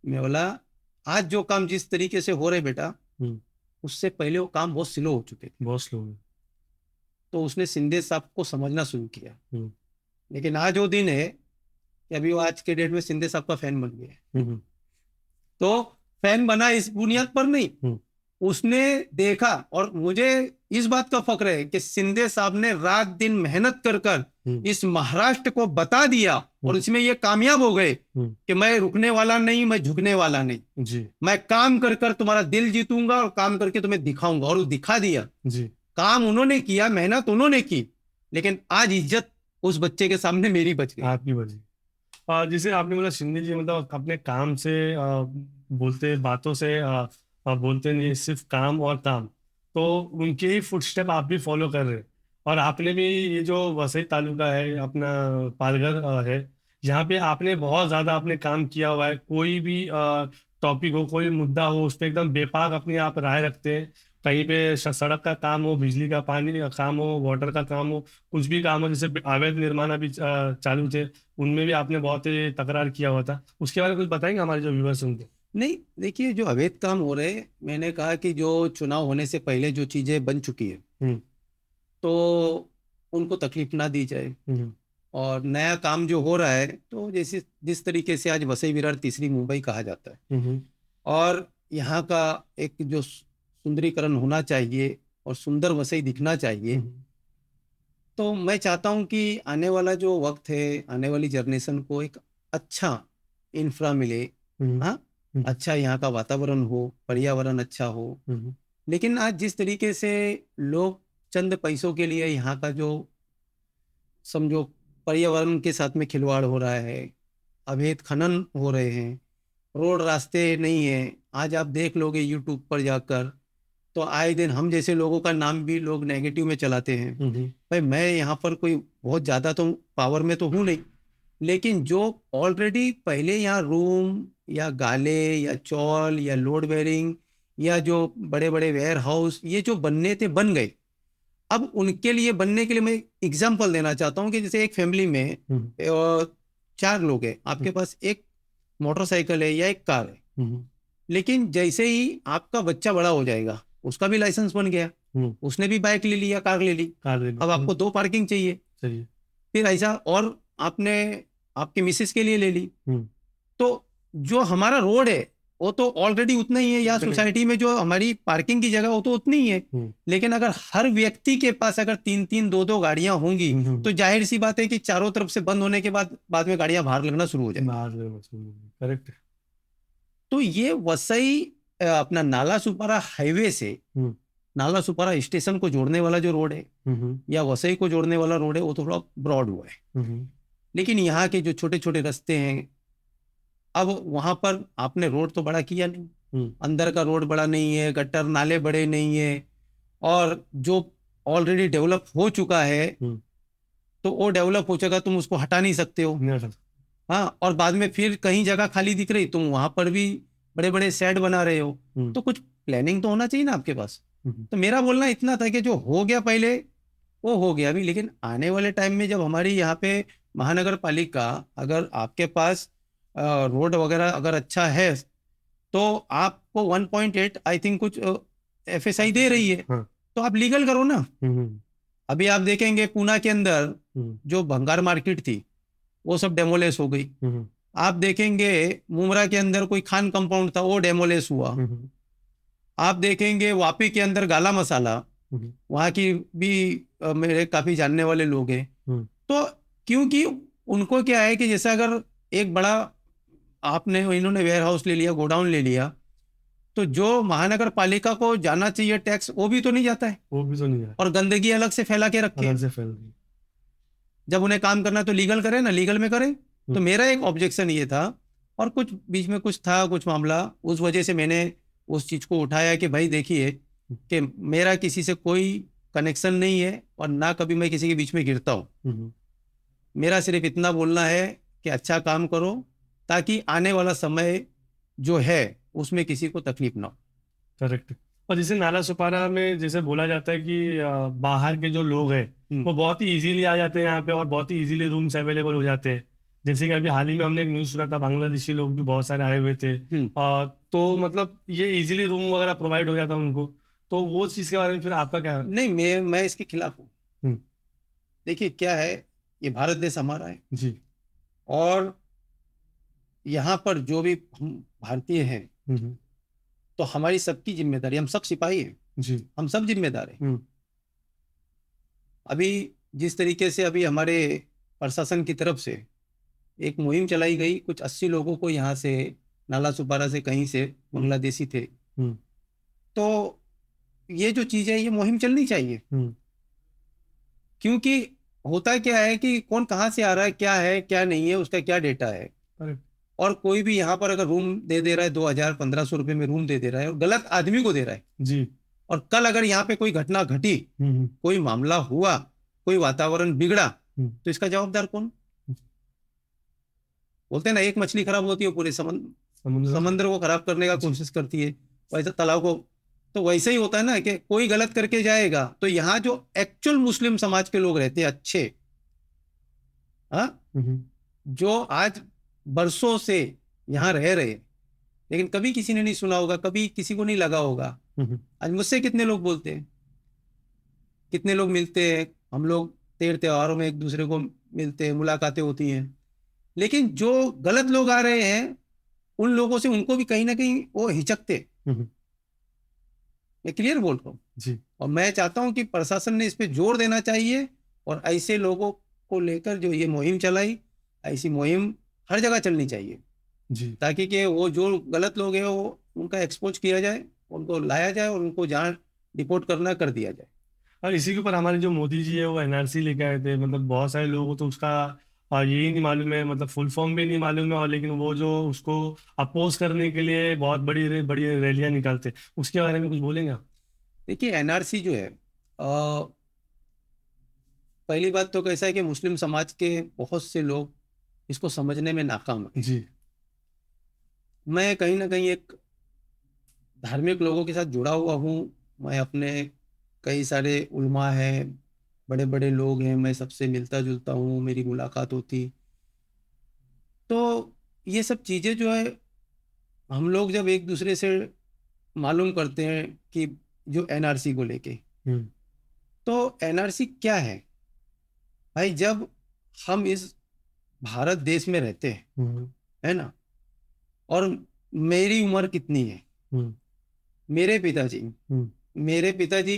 मैं बोला आज जो काम जिस तरीके से हो रहे बेटा, हम्म, उससे पहले वो काम बहुत स्लो हो चुके थे। बहुत स्लो है। तो उसने शिंदे साहब को समझना शुरू किया। हम्म, लेकिन आज वो दिन है कि अभी वो आज के डेट में शिंदे साहब का फैन बन गया है। हम्म, तो फैन बना इस बुनियाद पर नहीं, हम्म, उसने देखा, और मुझे इस बात का फक्र है कि शिंदे साहब ने रात दिन मेहनत कर कर हम्म, इस महाराष्ट्र को बता दिया, और इसमें ये कामयाब हो गए हम्म, कि मैं रुकने वाला नहीं, मैं झुकने वाला नहीं, जी, मैं काम कर कर तुम्हारा दिल जीतूंगा और काम करके तुम्हें दिखाऊंगा। और वो दिखा दिया, जी। काम उन्होंने किया, मेहनत उन्होंने की, लेकिन आज इज्जत उस बच्चे के सामने मेरी बच गई। आपकी वजह। जैसे आपने बोला शिंदे जी मतलब अपने काम से बोलते बातों से बोलते नहीं, सिर्फ काम और काम। तो उनके ही फुटस्टेप आप भी फॉलो कर रहे हैं। और आपने भी ये जो वसई तालुका है अपना, पालघर है, यहाँ पे आपने बहुत ज्यादा आपने काम किया हुआ है। कोई भी टॉपिक हो, कोई मुद्दा हो, उस पर एकदम बेपाक अपनी आप राय रखते हैं। कहीं पे सड़क का काम हो, बिजली का पानी का काम हो, वाटर का काम हो, कुछ भी काम हो, जैसे अवैध निर्माण अभी चालू थे, उनमें भी आपने बहुत ही तकरार किया हुआ था। उसके बारे में कुछ बताएंगे हमारे जो व्यूअर्स उनको? नहीं देखिए, जो अवैध काम हो रहे हैं, मैंने कहा कि जो चुनाव होने से पहले जो चीजें बन चुकी है, हम्म, तो उनको तकलीफ ना दी जाए। हम्म, और नया काम जो हो रहा है, तो जैसे जिस तरीके से आज वसई विरार तीसरी मुंबई कहा जाता है, हम्म, और यहाँ का एक जो सुंदरीकरण होना चाहिए और सुंदर वसई दिखना चाहिए, हम्म, तो मैं चाहता हूँ कि आने वाला जो वक्त है, आने वाली जनरेशन को एक अच्छा इंफ्रा मिले। हम्म, हाँ, हम्म, अच्छा यहाँ का वातावरण हो, पर्यावरण अच्छा हो। हम्म, लेकिन आज जिस तरीके से लोग चंद पैसों के लिए यहाँ का जो, समझो, पर्यावरण के साथ में खिलवाड़ हो रहा है, अवैध खनन हो रहे हैं, रोड रास्ते नहीं है। आज आप देख लोगे यूट्यूब पर जाकर, तो आए दिन हम जैसे लोगों का नाम भी लोग नेगेटिव में चलाते हैं। हम्म, भाई मैं यहाँ पर कोई बहुत ज़्यादा तो पावर में तो हूँ नहीं, लेकिन जो ऑलरेडी पहले यहाँ रूम या गाले या चौल या लोड बेरिंग या जो बड़े बड़े वेयर हाउस ये जो बनने थे बन गए। अब उनके लिए बनने के लिए मैं एग्जांपल देना चाहता हूँ कि जैसे एक फैमिली में हम्म, 4 लोग हैं, आपके पास एक मोटरसाइकिल है या एक कार है, हम्म, लेकिन जैसे ही आपका बच्चा बड़ा हो जाएगा, उसका भी लाइसेंस बन गया, हम्म, उसने भी बाइक ले ली या कार ले ली, कार ले ली, अब आपको 2 पार्किंग चाहिए, सही है। फिर ऐसा, और आपने आपके मिसेस के लिए ले ली। हम्म, तो जो हमारा रोड है वो तो ऑलरेडी उतना ही है, या बिल्कुल। सोसाइटी में जो हमारी पार्किंग की जगह वो तो उतनी ही है। हम्म, लेकिन अगर हर व्यक्ति के पास अगर 3-3 2-2 गाड़ियां होंगी, हम्म, तो जाहिर सी बात है कि चारों तरफ से बंद होने के बाद में गाड़ियां बाहर लगना शुरू हो जाएंगी। करेक्ट है। तो ये वसई अपना नाला सुपारा हाईवे से हम्म, नाला सुपारा स्टेशन को जोड़ने वाला जो रोड है, हम्म, या वसई को जोड़ने वाला रोड है, वो थोड़ा ब्रॉड हुआ है। हम्म, लेकिन यहाँ के जो छोटे छोटे रास्ते हैं, अब वहां पर आपने रोड तो बड़ा किया नहीं, हम्म, अंदर का रोड बड़ा नहीं है, गटर नाले बड़े नहीं है, और जो ऑलरेडी डेवलप हो चुका है, हम्म, तो वो डेवलप हो चुका, तुम उसको हटा नहीं सकते हो। नहीं हटा। हाँ, और बाद में फिर कहीं जगह खाली दिख रही, तुम वहां पर भी बड़े बड़े शेड बना रहे हो। हम्म, तो कुछ प्लानिंग तो होना चाहिए ना आपके पास। हम्म, तो मेरा बोलना इतना था कि जो हो गया पहले वो हो गया अभी, लेकिन आने वाले टाइम में जब हमारी यहाँ पे महानगर पालिका, अगर आपके पास रोड वगैरह अगर अच्छा है, तो आपको 1.8 आई थिंक कुछ FSI दे रही है, हाँ, तो आप लीगल करो ना। हम्म, अभी आप देखेंगे पूना के अंदर हम्म, जो भंगार मार्केट थी, वो सब डेमोलेस हो गई। हम्म, आप देखेंगे मुमरा के अंदर कोई खान कंपाउंड था, वो डेमोलेस हुआ। हम्म, आप देखेंगे वापी के अंदर गाला मसाला, हम्म, वहाँ की भी मेरे काफी जानने वाले लोग हैं। हम्म, तो क्योंकि उनको क्या है कि जैसे अगर एक बड़ा इन्होंने वेयर हाउस ले लिया, गोडाउन ले लिया, तो जो महानगर पालिका को जाना चाहिए टैक्स वो भी तो नहीं जाता है, वो भी तो नहीं है, और गंदगी अलग से फैला के रखे। अलग से फैल रही। जब उन्हें काम करना तो लीगल करे ना, लीगल में करे। तो मेरा एक ऑब्जेक्शन ये था, और कुछ बीच में कुछ था, कुछ मामला, उस वजह से मैंने उस चीज को उठाया कि भाई देखिए कि मेरा किसी से कोई कनेक्शन नहीं है, और ना कभी मैं किसी के बीच में गिरता हूँ। मेरा सिर्फ इतना बोलना है कि अच्छा काम करो, ताकि आने वाला समय जो है उसमें किसी को तकलीफ ना हो। करेक्ट। और जैसे नाला सुपारा में जैसे बोला जाता है कि बाहर के जो लोग हैं वो बहुत ही इजीली आ जाते हैं यहाँ पे, और बहुत ही इजीली रूम्स अवेलेबल हो जाते हैं। जैसे कि अभी हाल ही में हमने एक न्यूज़ सुना था, बांग्लादेशी लोग भी बहुत सारे आए हुए थे, तो मतलब ये इजीली रूम वगैरह प्रोवाइड हो जाता है उनको। तो वो चीज़ के बारे में फिर आपका क्या है? नहीं, मैं इसके खिलाफ हूँ। देखिए क्या है, ये भारत देश हमारा है जी। और यहाँ पर जो भी हम भारतीय हैं, तो हमारी सबकी जिम्मेदारी, हम सब सिपाही हैं जी। हम सब जिम्मेदार हैं। अभी जिस तरीके से अभी हमारे प्रशासन की तरफ से एक मुहिम चलाई गई, कुछ 80 लोगों को यहाँ से नाला सुपारा से कहीं से बांग्लादेशी थे, तो ये जो चीज है ये मुहिम चलनी चाहिए। क्योंकि होता क्या है कि कौन कहाँ से आ रहा है क्या नहीं है, उसका क्या डेटा है। और कोई भी यहाँ पर अगर रूम दे रहा है 2000-1500 रुपए में रूम दे रहा है, और गलत आदमी को दे रहा है जी, और कल अगर यहाँ पे कोई घटना घटी, कोई मामला हुआ, कोई वातावरण बिगड़ा, तो इसका जवाबदार कौन? बोलते हैं ना, एक मछली खराब होती है पूरे समंदर को खराब करने का कोशिश करती है, वैसे तालाब को। तो वैसे ही होता है ना कि कोई गलत करके जाएगा, तो यहाँ जो एक्चुअल मुस्लिम समाज के लोग रहते हैं अच्छे, जो आज बरसों से यहाँ रह रहे, लेकिन कभी किसी ने नहीं सुना होगा, कभी किसी को नहीं लगा होगा। आज मुझसे कितने लोग बोलते हैं, कितने लोग मिलते हैं, हम लोग त्योहारों में एक दूसरे को मिलते हैं, मुलाकातें होती हैं, लेकिन जो गलत लोग आ रहे हैं उन लोगों से उनको भी कहीं ना कहीं वो हिचकते। मैं क्लियर बोल रहा हूँ जी। और मैं चाहता हूं कि प्रशासन ने इस पे जोर देना चाहिए, और ऐसे लोगों को लेकर जो ये मुहिम चलाई, ऐसी मुहिम हर जगह चलनी चाहिए जी, ताकि कि वो जो गलत लोग हैं वो उनका एक्सपोज किया जाए, उनको लाया जाए और उनको जहाँ रिपोर्ट करना कर दिया जाए। और इसी के ऊपर हमारे जो मोदी जी है वो एनआरसी लेके आए थे, मतलब बहुत सारे लोगों को तो उसका और यही नहीं मालूम है, मतलब फुल फॉर्म भी नहीं मालूम है, और लेकिन वो जो उसको अपोज करने के लिए बहुत बड़ी बड़ी रैलियां निकालते, उसके बारे में कुछ बोलेंगे आप? देखिए एनआरसी जो है, पहली बात तो कैसा है कि मुस्लिम समाज के बहुत से लोग इसको समझने में नाकाम है जी। मैं कहीं ना कहीं एक धार्मिक लोगों के साथ जुड़ा हुआ हूँ, मैं अपने कई सारे उलमा हैं, बड़े बड़े लोग हैं, मैं सबसे मिलता जुलता हूँ, मेरी मुलाकात होती। तो ये सब चीज़ें जो है हम लोग जब एक दूसरे से मालूम करते हैं कि जो एनआरसी को लेके, तो एनआरसी क्या है भाई, जब हम इस भारत देश में रहते हैं, है ना, और मेरी उम्र कितनी है, मेरे पिताजी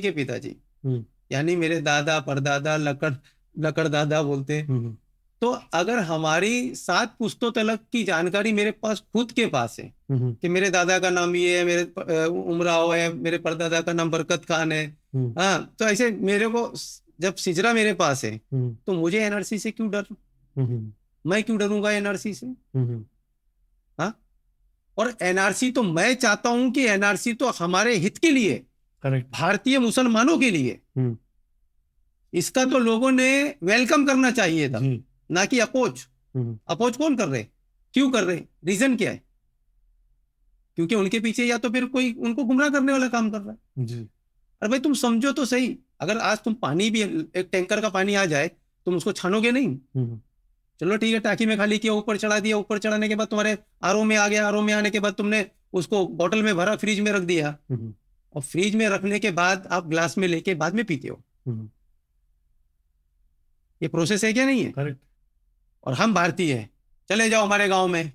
के पिताजी, यानी मेरे दादा परदादा लकड़ दादा बोलते हैं, तो अगर हमारी 7 पुश्तों तलक की जानकारी मेरे पास खुद के पास है कि मेरे दादा का नाम ये है, मेरे उमराव है, मेरे परदादा का नाम बरकत खान है, हाँ, तो ऐसे मेरे को जब सिजरा मेरे पास है, तो मुझे एनआरसी से क्यों डर? मैं क्यों डरूंगा एनआरसी से? हाँ, और एनआरसी तो मैं चाहता हूं कि एनआरसी तो हमारे हित के लिए, भारतीय मुसलमानों के लिए, इसका तो लोगों ने वेलकम करना चाहिए था, ना कि अपोज। अपोज कौन कर रहे, क्यों कर रहे, रीजन क्या है? क्योंकि उनके पीछे या तो फिर कोई उनको गुमराह करने वाला काम कर रहा है जी। अरे भाई तुम समझो तो सही, अगर आज तुम पानी भी, एक टैंकर का पानी आ जाए, तुम उसको छानोगे नहीं? चलो ठीक है, टाकी में खाली किया, ऊपर चढ़ा दिया, ऊपर चढ़ाने के बाद तुम्हारे आरओ में आ गया, आरओ में आने के बाद तुमने उसको बोतल में भरा, फ्रिज में रख दिया, और फ्रिज में रखने के बाद आप ग्लास में लेके बाद में पीते हो। ये प्रोसेस है क्या? नहीं है। करेक्ट। और हम भारतीय हैं, चले जाओ हमारे गांव में,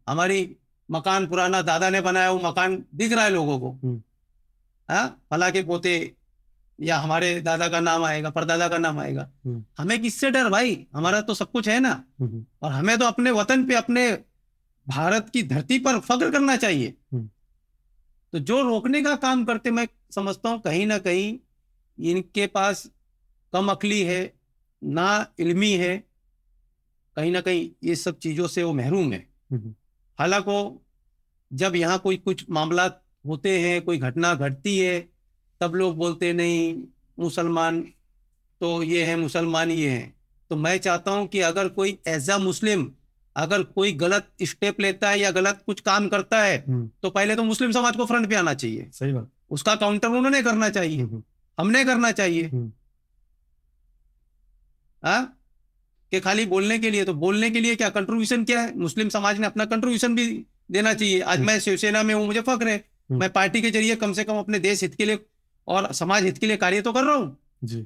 हमारी मकान पुराना दादा ने बनाया, वो मकान दिख रहा है लोगों को, हाँ, फला के पोते या हमारे दादा का नाम आएगा, परदादा का नाम आएगा। हमें किससे डर भाई, हमारा तो सब कुछ है ना। और हमें तो अपने वतन पे, अपने भारत की धरती पर फख्र करना चाहिए। तो जो रोकने का काम करते, मैं समझता हूं कहीं ना कहीं इनके पास कम अक्ली है, ना इल्मी है, कहीं ना कहीं ये सब चीजों से वो महरूम है। हालांकि जब यहाँ कोई कुछ मामला होते हैं, कोई घटना घटती है, तब लोग बोलते नहीं मुसलमान तो ये है, मुसलमान ये है। तो मैं चाहता हूं कि अगर कोई एज अ मुस्लिम अगर कोई गलत स्टेप लेता है या गलत कुछ काम करता है, तो पहले तो मुस्लिम समाज को फ्रंट पे आना चाहिए। सही बात। उसका काउंटर उन्होंने करना चाहिए, हमने करना चाहिए। हाँ, कि खाली बोलने के लिए, तो बोलने के लिए क्या कंट्रीब्यूशन क्या है, मुस्लिम समाज ने अपना कंट्रीब्यूशन भी देना चाहिए। आज मैं शिवसेना में हूं, मुझे फख्र है, मैं पार्टी के जरिए कम से कम अपने देश हित के लिए और समाज हित के लिए कार्य तो कर रहा हूँ जी।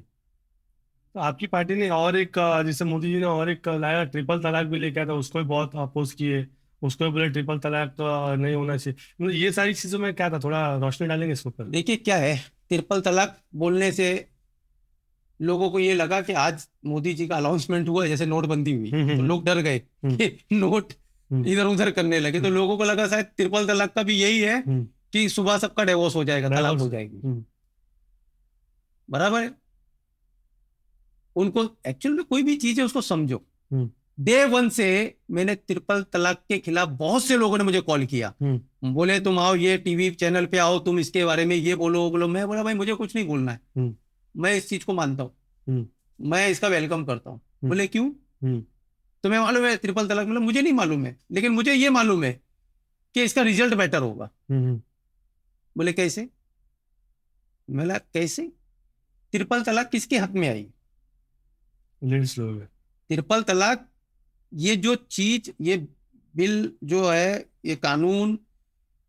तो आपकी पार्टी ने और एक जैसे मोदी जी ने और एक लाया, ट्रिपल तलाक भी लेके आया था, उसको भी बहुत अपोज किए, उसको भी बोले ट्रिपल तलाक नहीं होना चाहिए। मतलब ये सारी चीजों में क्या था, थोड़ा रोशनी डालेंगे इसके ऊपर? देखिए क्या है, ट्रिपल तलाक बोलने से लोगों को ये लगा कि आज मोदी जी का अनाउंसमेंट हुआ, जैसे नोटबंदी हुई, तो लोग डर गए कि नोट इधर उधर करने लगे। तो लोगों को लगा शायद ट्रिपल तलाक का भी यही है कि सुबह सबका डिवोर्स हो जाएगा, तलाक हो जाएगी। बराबर है। उनको एक्चुअल में कोई भी चीज है उसको समझो। डे वन से मैंने ट्रिपल तलाक के खिलाफ बहुत से लोगों ने मुझे कॉल किया, बोले तुम आओ, ये टीवी चैनल पे आओ, तुम इसके बारे में ये बोलो वो बोलो। मैं बोला भाई मुझे कुछ नहीं बोलना है, मैं इस चीज को मानता हूँ, मैं इसका वेलकम करता हूँ। बोले क्यों? तुम्हें मालूम है ट्रिपल तलाक? मतलब मुझे नहीं मालूम है, लेकिन मुझे ये मालूम है कि इसका रिजल्ट बेटर होगा। बोले कैसे? बोला कैसे? ट्रिपल तलाक किसके हक में आई? ट्रिपल तलाक ये जो चीज, ये बिल जो है, ये कानून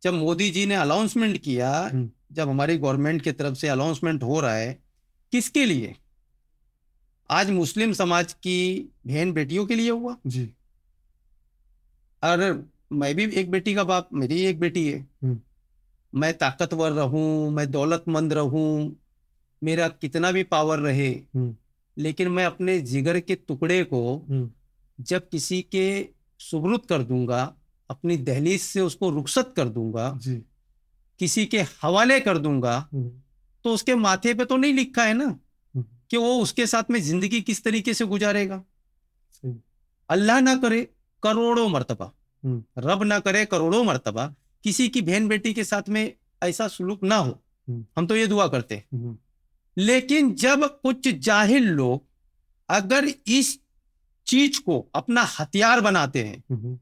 जब मोदी जी ने अनाउंसमेंट किया, जब हमारी गवर्नमेंट की तरफ से अनाउंसमेंट हो रहा है, किसके लिए? आज मुस्लिम समाज की बहन बेटियों के लिए हुआ जी। और मैं भी एक बेटी का बाप, मेरी एक बेटी है, मैं ताकतवर रहूं, मैं दौलतमंद रहूं, मेरा कितना भी पावर रहे, लेकिन मैं अपने जिगर के टुकड़े को जब किसी के सुब्रुत कर दूंगा, अपनी दहलीज से उसको रुखसत कर दूंगा जी, किसी के हवाले कर दूंगा, तो उसके माथे पे तो नहीं लिखा है ना कि वो उसके साथ में जिंदगी किस तरीके से गुजारेगा। अल्लाह ना करे करोड़ों मर्तबा, रब ना करे करोड़ों मर्तबा किसी की बहन बेटी के साथ में ऐसा सुलूक ना हो, हम तो ये दुआ करते। लेकिन जब कुछ जाहिल लोग अगर इस चीज को अपना हथियार बनाते हैं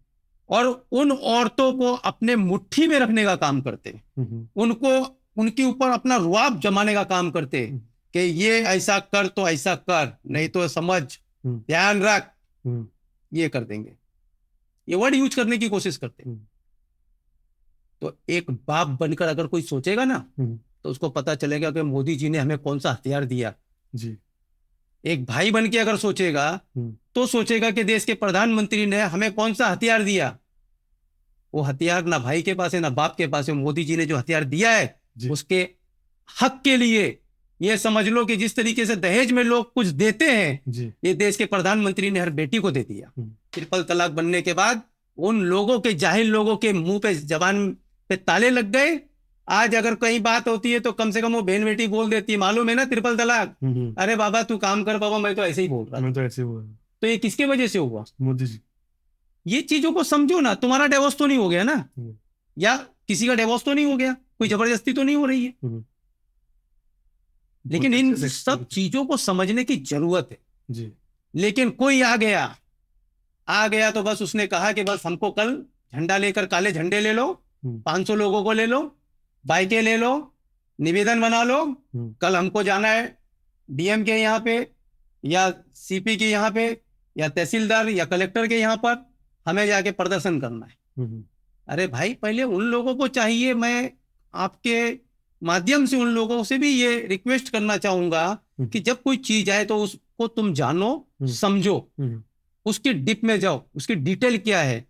और उन औरतों को अपने मुट्ठी में रखने का काम करते हैं, उनको उनके ऊपर अपना रुआब जमाने का काम करते हैं कि ये ऐसा कर तो ऐसा कर, नहीं तो समझ, ध्यान रख, ये कर देंगे, ये वर्ड यूज करने की कोशिश करते हैं। तो एक बाप बनकर अगर कोई सोचेगा ना, तो उसको पता चलेगा कि मोदी जी ने हमें कौन सा हथियार दिया जी। एक भाई बन के अगर सोचेगा तो सोचेगा कि देश के प्रधानमंत्री ने हमें कौन सा हथियार दिया। वो हथियार ना भाई के पास है ना बाप के पास है। मोदी जी ने जो हथियार दिया है उसके हक के लिए, ये समझ लो कि जिस तरीके से दहेज में लोग कुछ देते हैं, ये देश के प्रधानमंत्री ने हर बेटी को दे दिया। ट्रिपल तलाक बनने के बाद उन लोगों के, जाहिल लोगों के मुंह पे, जबान पे ताले लग गए। आज अगर कहीं बात होती है तो कम से कम वो बहन बेटी बोल देती है, मालूम है ना ट्रिपल तलाक, अरे बाबा तू काम कर बाबा, मैं तो ऐसे ही बोल रहा, मैं तो ऐसे ही बोल रहा। तो ये किसके वजह से हुआ? मोदी जी। ये चीजों को समझो ना। तुम्हारा डिवोर्स तो नहीं हो गया ना, या किसी का डिवोर्स तो नहीं हो गया, कोई जबरदस्ती तो नहीं हो रही है। लेकिन इन सब चीजों को समझने की जरूरत है जी। लेकिन कोई आ गया तो बस उसने कहा कि बस हमको कल झंडा लेकर, काले झंडे ले लो, 500 लोगों को ले लो, बाइकें ले लो, निवेदन बना लो, कल हमको जाना है डीएम के यहाँ पे या सीपी के यहाँ पे या तहसीलदार या कलेक्टर के यहाँ पर, हमें जाके प्रदर्शन करना है। अरे भाई पहले उन लोगों को चाहिए, मैं आपके माध्यम से उन लोगों से भी ये रिक्वेस्ट करना चाहूंगा कि जब कोई चीज आए तो उसको तुम जानो, समझो, उसकी डिप में जाओ, उसकी डिटेल क्या है,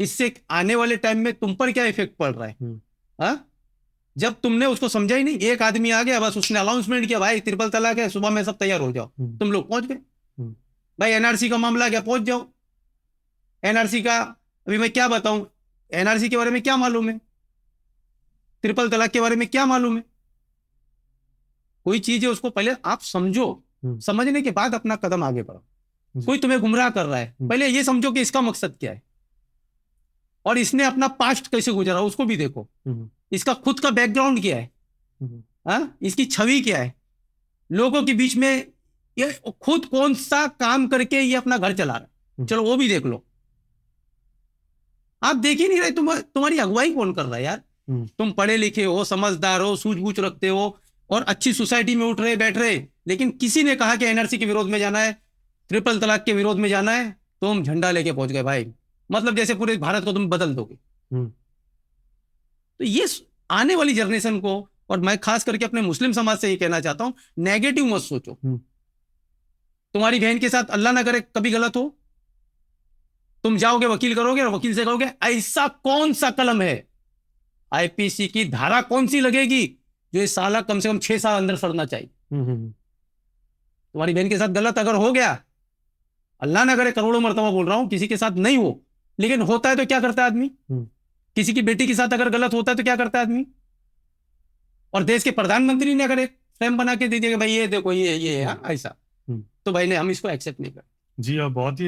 इससे आने वाले टाइम में तुम पर क्या इफेक्ट पड़ रहा है। जब तुमने उसको समझा ही नहीं, एक आदमी आ गया बस, उसने अनाउंसमेंट किया भाई ट्रिपल तलाक है, सुबह में सब तैयार हो जाओ, तुम लोग पहुंच गए। भाई एनआरसी का मामला क्या, पहुंच जाओ। एनआरसी का अभी मैं क्या बताऊं, एनआरसी के बारे में क्या मालूम है, ट्रिपल तलाक के बारे में क्या मालूम है। कोई चीज है उसको पहले आप समझो, समझने के बाद अपना कदम आगे बढ़ो। कोई तुम्हें गुमराह कर रहा है, पहले ये समझो कि इसका मकसद क्या है, और इसने अपना पास्ट कैसे गुजरा उसको भी देखो, इसका खुद का बैकग्राउंड क्या है, इसकी छवि क्या है, लोगों के बीच में ये खुद कौन सा काम करके ये अपना घर चला रहा है, चलो वो भी देख लो। आप देख ही नहीं रहे, तुम्हारी अगुवाई कौन कर रहा है यार। तुम पढ़े लिखे हो, समझदार हो, सूझबूझ रखते हो, और अच्छी सोसाइटी में उठ रहे बैठ रहे, लेकिन किसी ने कहा कि एनआरसी के विरोध में जाना है, ट्रिपल तलाक के विरोध में जाना है, तुम झंडा लेके पहुंच गए भाई, मतलब जैसे पूरे भारत को तुम बदल दोगे। तो ये आने वाली जनरेशन को, और मैं खास करके अपने मुस्लिम समाज से ये कहना चाहता हूं, नेगेटिव मत सोचो। तुम्हारी बहन के साथ अल्लाह ना करे कभी गलत हो, तुम जाओगे वकील करोगे और वकील से कहोगे ऐसा कौन सा कलम है, आईपीसी की धारा कौन सी लगेगी जो ये साला कम से कम 6 साल अंदर सड़ना चाहिए। तुम्हारी बहन के साथ गलत अगर हो गया, अल्लाह ना करे, करोड़ों मर्तबा बोल रहा हूं, किसी के साथ नहीं हो, लेकिन होता है तो क्या करता है आदमी, किसी की बेटी के साथ अगर गलत होता है तो क्या करता है आदमी, और देश के प्रधानमंत्री ने अगर एक फ्रेम बना के दे दिया कि भाई ये देखो ये ऐसा, तो भाई ने हम इसको एक्सेप्ट नहीं कर। जी, और बहुत ही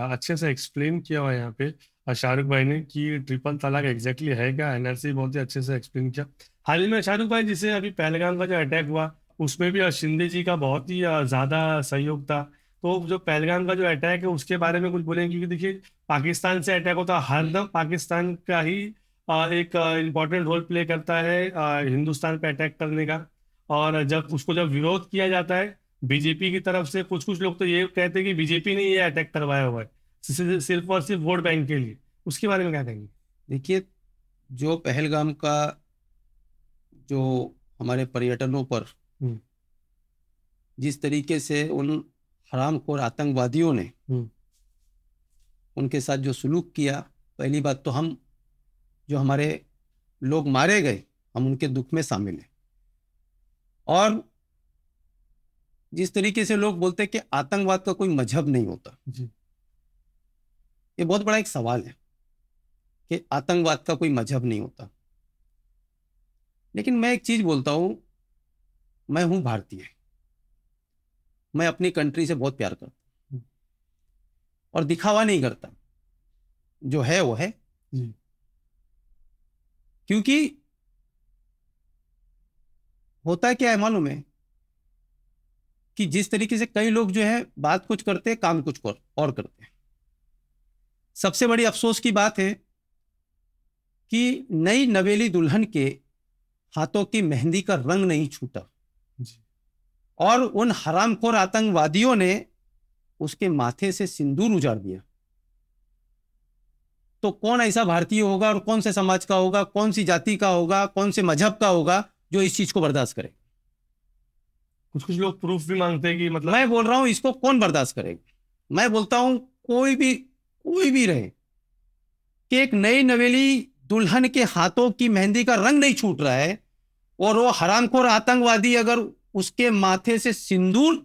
अच्छे से एक्सप्लेन किया हुआ है यहाँ पे शाहरुख भाई ने कि ट्रिपल तलाक एग्जैक्टली है क्या, एनआरसी बहुत ही अच्छे से एक्सप्लेन किया। हाल ही में शाहरुख भाई, जिसे अभी पहलगाम का जो अटैक हुआ उसमें भी शिंदे जी का बहुत ही ज्यादा सहयोग था। तो जो पहलगाम का जो अटैक है उसके बारे में कुछ बोलेंगे, क्योंकि देखिए पाकिस्तान से अटैक होता है, हरदम पाकिस्तान का ही एक इम्पोर्टेंट रोल प्ले करता है हिंदुस्तान पे अटैक करने का। और जब विरोध किया जाता है बीजेपी की तरफ से, कुछ कुछ लोग तो ये कहते हैं कि बीजेपी ने ये अटैक करवाया हुआ है सिर्फ और सिर्फ वोट बैंक के लिए, उसके बारे में क्या कहेंगे? देखिए, जो पहलगाम का जो हमारे पर्यटनों पर जिस तरीके से उन हरामखोर आतंकवादियों ने उनके साथ जो सुलूक किया, पहली बात तो हम जो हमारे लोग मारे गए, हम उनके दुख में शामिल हैं। और जिस तरीके से लोग बोलते हैं कि आतंकवाद का कोई मजहब नहीं होता, ये बहुत बड़ा एक सवाल है कि आतंकवाद का कोई मजहब नहीं होता। लेकिन मैं एक चीज बोलता हूं, मैं हूं भारतीय, मैं अपनी कंट्री से बहुत प्यार करता हूं और दिखावा नहीं करता, जो है वो है। क्योंकि होता क्या है मालूम है कि जिस तरीके से कई लोग जो है बात कुछ करते हैं, काम कुछ और करते हैं। सबसे बड़ी अफसोस की बात है कि नई नवेली दुल्हन के हाथों की मेहंदी का रंग नहीं छूटा और उन हरामखोर आतंकवादियों ने उसके माथे से सिंदूर उजाड़ दिया। तो कौन ऐसा भारतीय होगा और कौन से समाज का होगा, कौन सी जाति का होगा, कौन से मजहब का होगा जो इस चीज को बर्दाश्त करे? कुछ कुछ लोग प्रूफ भी मांगते हैं कि मतलब, मैं बोल रहा हूं इसको कौन बर्दाश्त करेगा? मैं बोलता हूं कोई भी रहे कि एक नई नवेली दुल्हन के हाथों की मेहंदी का रंग नहीं छूट रहा है और वो हरामखोर आतंकवादी अगर उसके माथे से सिंदूर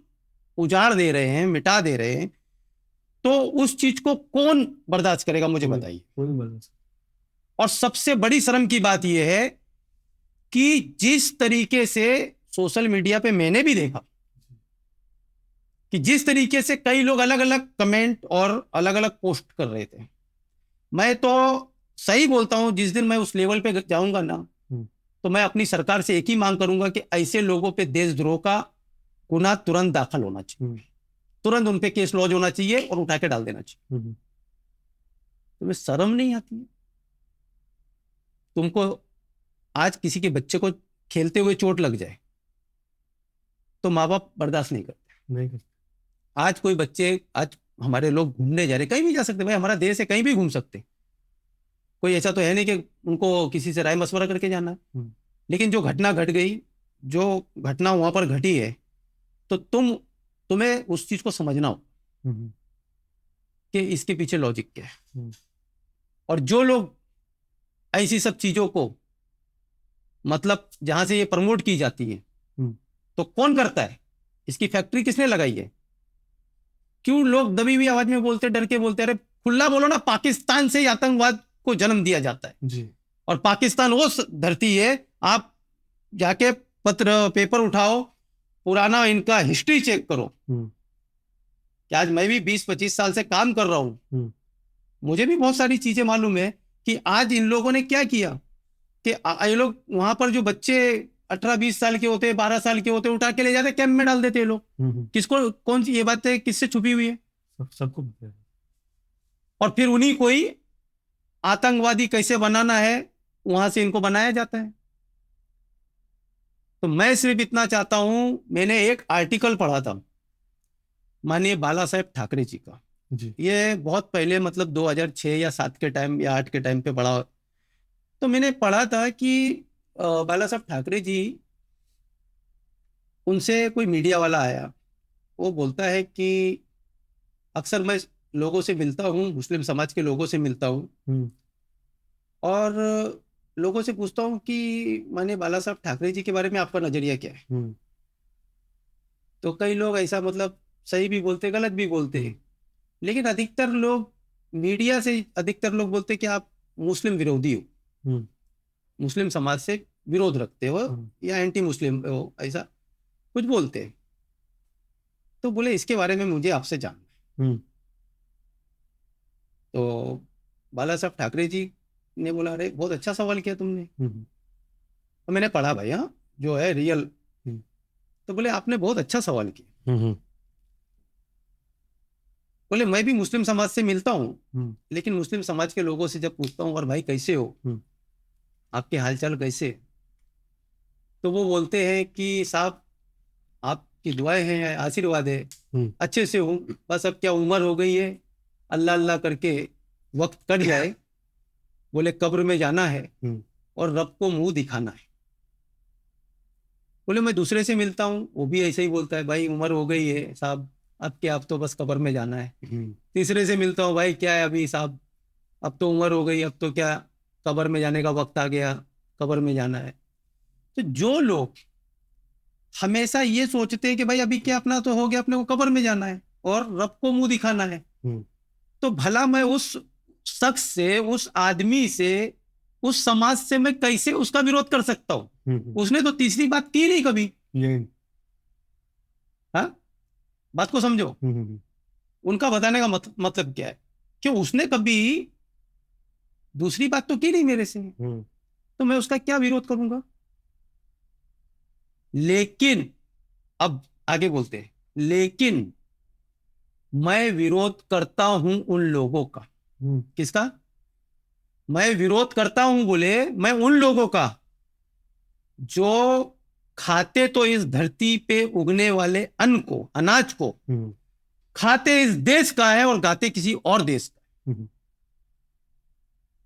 उजाड़ दे रहे हैं, मिटा दे रहे हैं, तो उस चीज को कौन बर्दाश्त करेगा? मुझे बताइए। और सबसे बड़ी शर्म की बात यह है कि जिस तरीके से सोशल मीडिया पे मैंने भी देखा कि जिस तरीके से कई लोग अलग अलग कमेंट और अलग अलग पोस्ट कर रहे थे, मैं तो सही बोलता हूं, जिस दिन मैं उस लेवल पे जाऊंगा ना, तो मैं अपनी सरकार से एक ही मांग करूंगा कि ऐसे लोगों पे देशद्रोह का गुनाह तुरंत दाखिल होना चाहिए, तुरंत उन पे केस लॉन्च होना चाहिए और उठा के डाल देना चाहिए। तुम्हें शर्म नहीं आती है? तुमको आज किसी के बच्चे को खेलते हुए चोट लग जाए तो माँ बाप बर्दाश्त नहीं करते। आज कोई बच्चे, आज हमारे लोग घूमने जा रहे, कहीं भी जा सकते भाई, हमारा देश है, कहीं भी घूम सकते, कोई ऐसा तो है नहीं कि उनको किसी से राय मशवरा करके जाना है। लेकिन जो घटना घट गई, जो घटना वहां पर घटी है, तो तुम्हें उस चीज को समझना हो कि इसके पीछे लॉजिक क्या है। और जो लोग ऐसी सब चीजों को मतलब जहां से ये प्रमोट की जाती है, हम्म, तो कौन करता है? इसकी फैक्ट्री किसने लगाई है? क्यों लोग दबी हुई आवाज में बोलते, डर के बोलते? अरे खुला बोलो ना, पाकिस्तान से ही आतंकवाद को जन्म दिया जाता है। जी। और पाकिस्तान वो धरती है, आप जाके पत्र पेपर उठाओ, पुराना इनका हिस्ट्री चेक करो। हम्म, कि आज मैं भी 20-25 साल से काम कर रहा हूं, हम्म, मुझे भी बहुत सारी चीजें मालूम है कि आज इन लोगों ने क्या किया। कि ये लोग वहां पर जो बच्चे 18-20 साल के होते, 12 साल के होते, उठा के ले जाते, कैंप में डाल देते ये लोग। किसको, कौन सी ये बात है किससे छुपी हुई है? सबको पता है। और फिर उन्हीं को ही आतंकवादी कैसे बनाना है, वहां से इनको बनाया जाता है। तो मैं सिर्फ इतना चाहता हूं, मैंने एक आर्टिकल पढ़ा था माननीय बाला साहेब ठाकरे जी का। जी। ये बहुत पहले, मतलब 2006 या 7 के टाइम या 8 के टाइम पे पढ़ा। तो मैंने पढ़ा था कि बाला साहब ठाकरे जी, उनसे कोई मीडिया वाला आया, वो बोलता है कि अक्सर मैं लोगों से मिलता हूँ, मुस्लिम समाज के लोगों से मिलता हूँ, हम्म, और लोगों से पूछता हूँ कि माननीय बाला साहब ठाकरे जी के बारे में आपका नजरिया क्या है? हम्म, तो कई लोग ऐसा, मतलब सही भी बोलते, गलत भी बोलते हैं। लेकिन अधिकतर लोग, मीडिया से अधिकतर लोग बोलते कि आप मुस्लिम विरोधी हो, हम्म, मुस्लिम समाज से विरोध रखते हो, हम्म, या एंटी मुस्लिम हो, ऐसा कुछ बोलते हैं। तो बोले इसके बारे में मुझे आपसे जानना है। हम्म, तो बाला साहब ठाकरे जी ने बोला, अरे बहुत अच्छा सवाल किया तुमने। हम्म, तो मैंने पढ़ा भाई, हाँ जो है रियल। हम्म, तो बोले आपने बहुत अच्छा सवाल किया। हम्म, बोले मैं भी मुस्लिम समाज से मिलता हूँ, हम्म, लेकिन मुस्लिम समाज के लोगों से जब पूछता हूँ और भाई कैसे हो, हम्म, आपके हालचाल कैसे, तो वो बोलते हैं कि साहब आपकी दुआएं हैं, आशीर्वाद है, हम्म, अच्छे से हूँ। बस अब क्या उम्र हो गई है, अल्लाह अल्लाह करके वक्त कट जाए। बोले कब्र में जाना है हम्म, और रब को मुंह दिखाना है। बोले मैं दूसरे से मिलता हूँ, वो भी ऐसे ही बोलता है, भाई उम्र हो गई है साहब, अब क्या, अब तो बस कब्र में जाना है। हम्म, तीसरे से मिलता हूँ, भाई क्या है अभी साहब, अब तो उम्र हो गई, अब तो क्या, कब्र में जाने का वक्त आ गया, कब्र में जाना है। तो जो लोग हमेशा ये सोचते हैं कि भाई अभी क्या, अपना तो हो गया, अपने को कब्र में जाना है और रब को मुंह दिखाना है, हम्म, तो भला मैं उस शख्स से, उस आदमी से, उस समाज से मैं कैसे उसका विरोध कर सकता हूं? उसने तो तीसरी बात की नहीं कभी। ये। हाँ, बात को समझो। हम्म, उनका बताने का मतलब क्या है कि उसने कभी दूसरी बात तो की नहीं मेरे से, हम्म, तो मैं उसका क्या विरोध करूंगा? लेकिन अब आगे बोलते हैं, लेकिन मैं विरोध करता हूं उन लोगों का। हम्म, किसका? मैं विरोध करता हूं, बोले मैं उन लोगों का जो खाते तो इस धरती पे उगने वाले अन्न को, अनाज को, हम्म, खाते इस देश का है और गाते किसी और देश का। हम्म,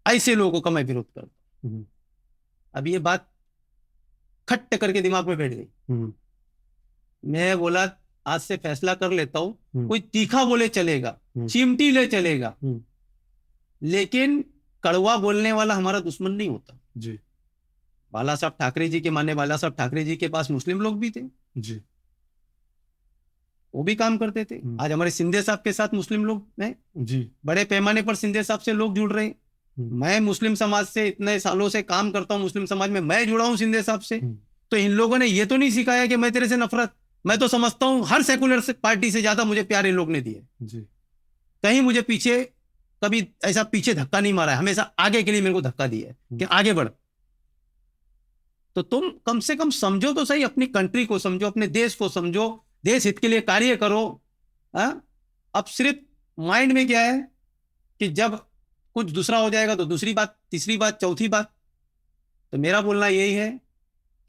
ऐसे लोगों का मैं विरोध करता हम्म, हूं। अब ये बात खट्ट करके दिमाग में बैठ गई। हम्म, मैं बोला आज से फैसला कर लेता हूं, हम्म, कोई तीखा बोले चलेगा, हम्म, चिमटी ले चलेगा, हम्म, लेकिन कड़वा बोलने वाला हमारा दुश्मन नहीं होता। जी। बाला साहब ठाकरे जी के माने, बाला साहब ठाकरे जी के पास मुस्लिम लोग भी थे, जी। वो भी काम करते थे। आज हमारे सिंधे साहब के साथ मुस्लिम लोग हैं, जी। बड़े पैमाने पर सिंधे साहब से लोग जुड़ रहे हैं। हम्म, मैं मुस्लिम समाज से इतने सालों से काम करता हूं, मुस्लिम समाज में मैं जुड़ा हूं सिंधे साहब से। हम्म, तो इन लोगों ने ये तो नहीं सिखाया कि मैं तेरे से नफरत, मैं तो समझता हूं हर सेकुलर पार्टी से ज्यादा मुझे प्यार इन लोग ने दिए। जी। कहीं मुझे पीछे, कभी ऐसा पीछे धक्का नहीं मारा है, हमेशा आगे के लिए मेरे को धक्का दिया है कि आगे बढ़। तो तुम कम से कम समझो तो सही, अपनी कंट्री को समझो, अपने देश को समझो, देश हित के लिए कार्य करो। हाँ? अब सिर्फ माइंड में क्या है कि जब कुछ दूसरा हो जाएगा तो दूसरी बात, तीसरी बात, चौथी बात। तो मेरा बोलना यही है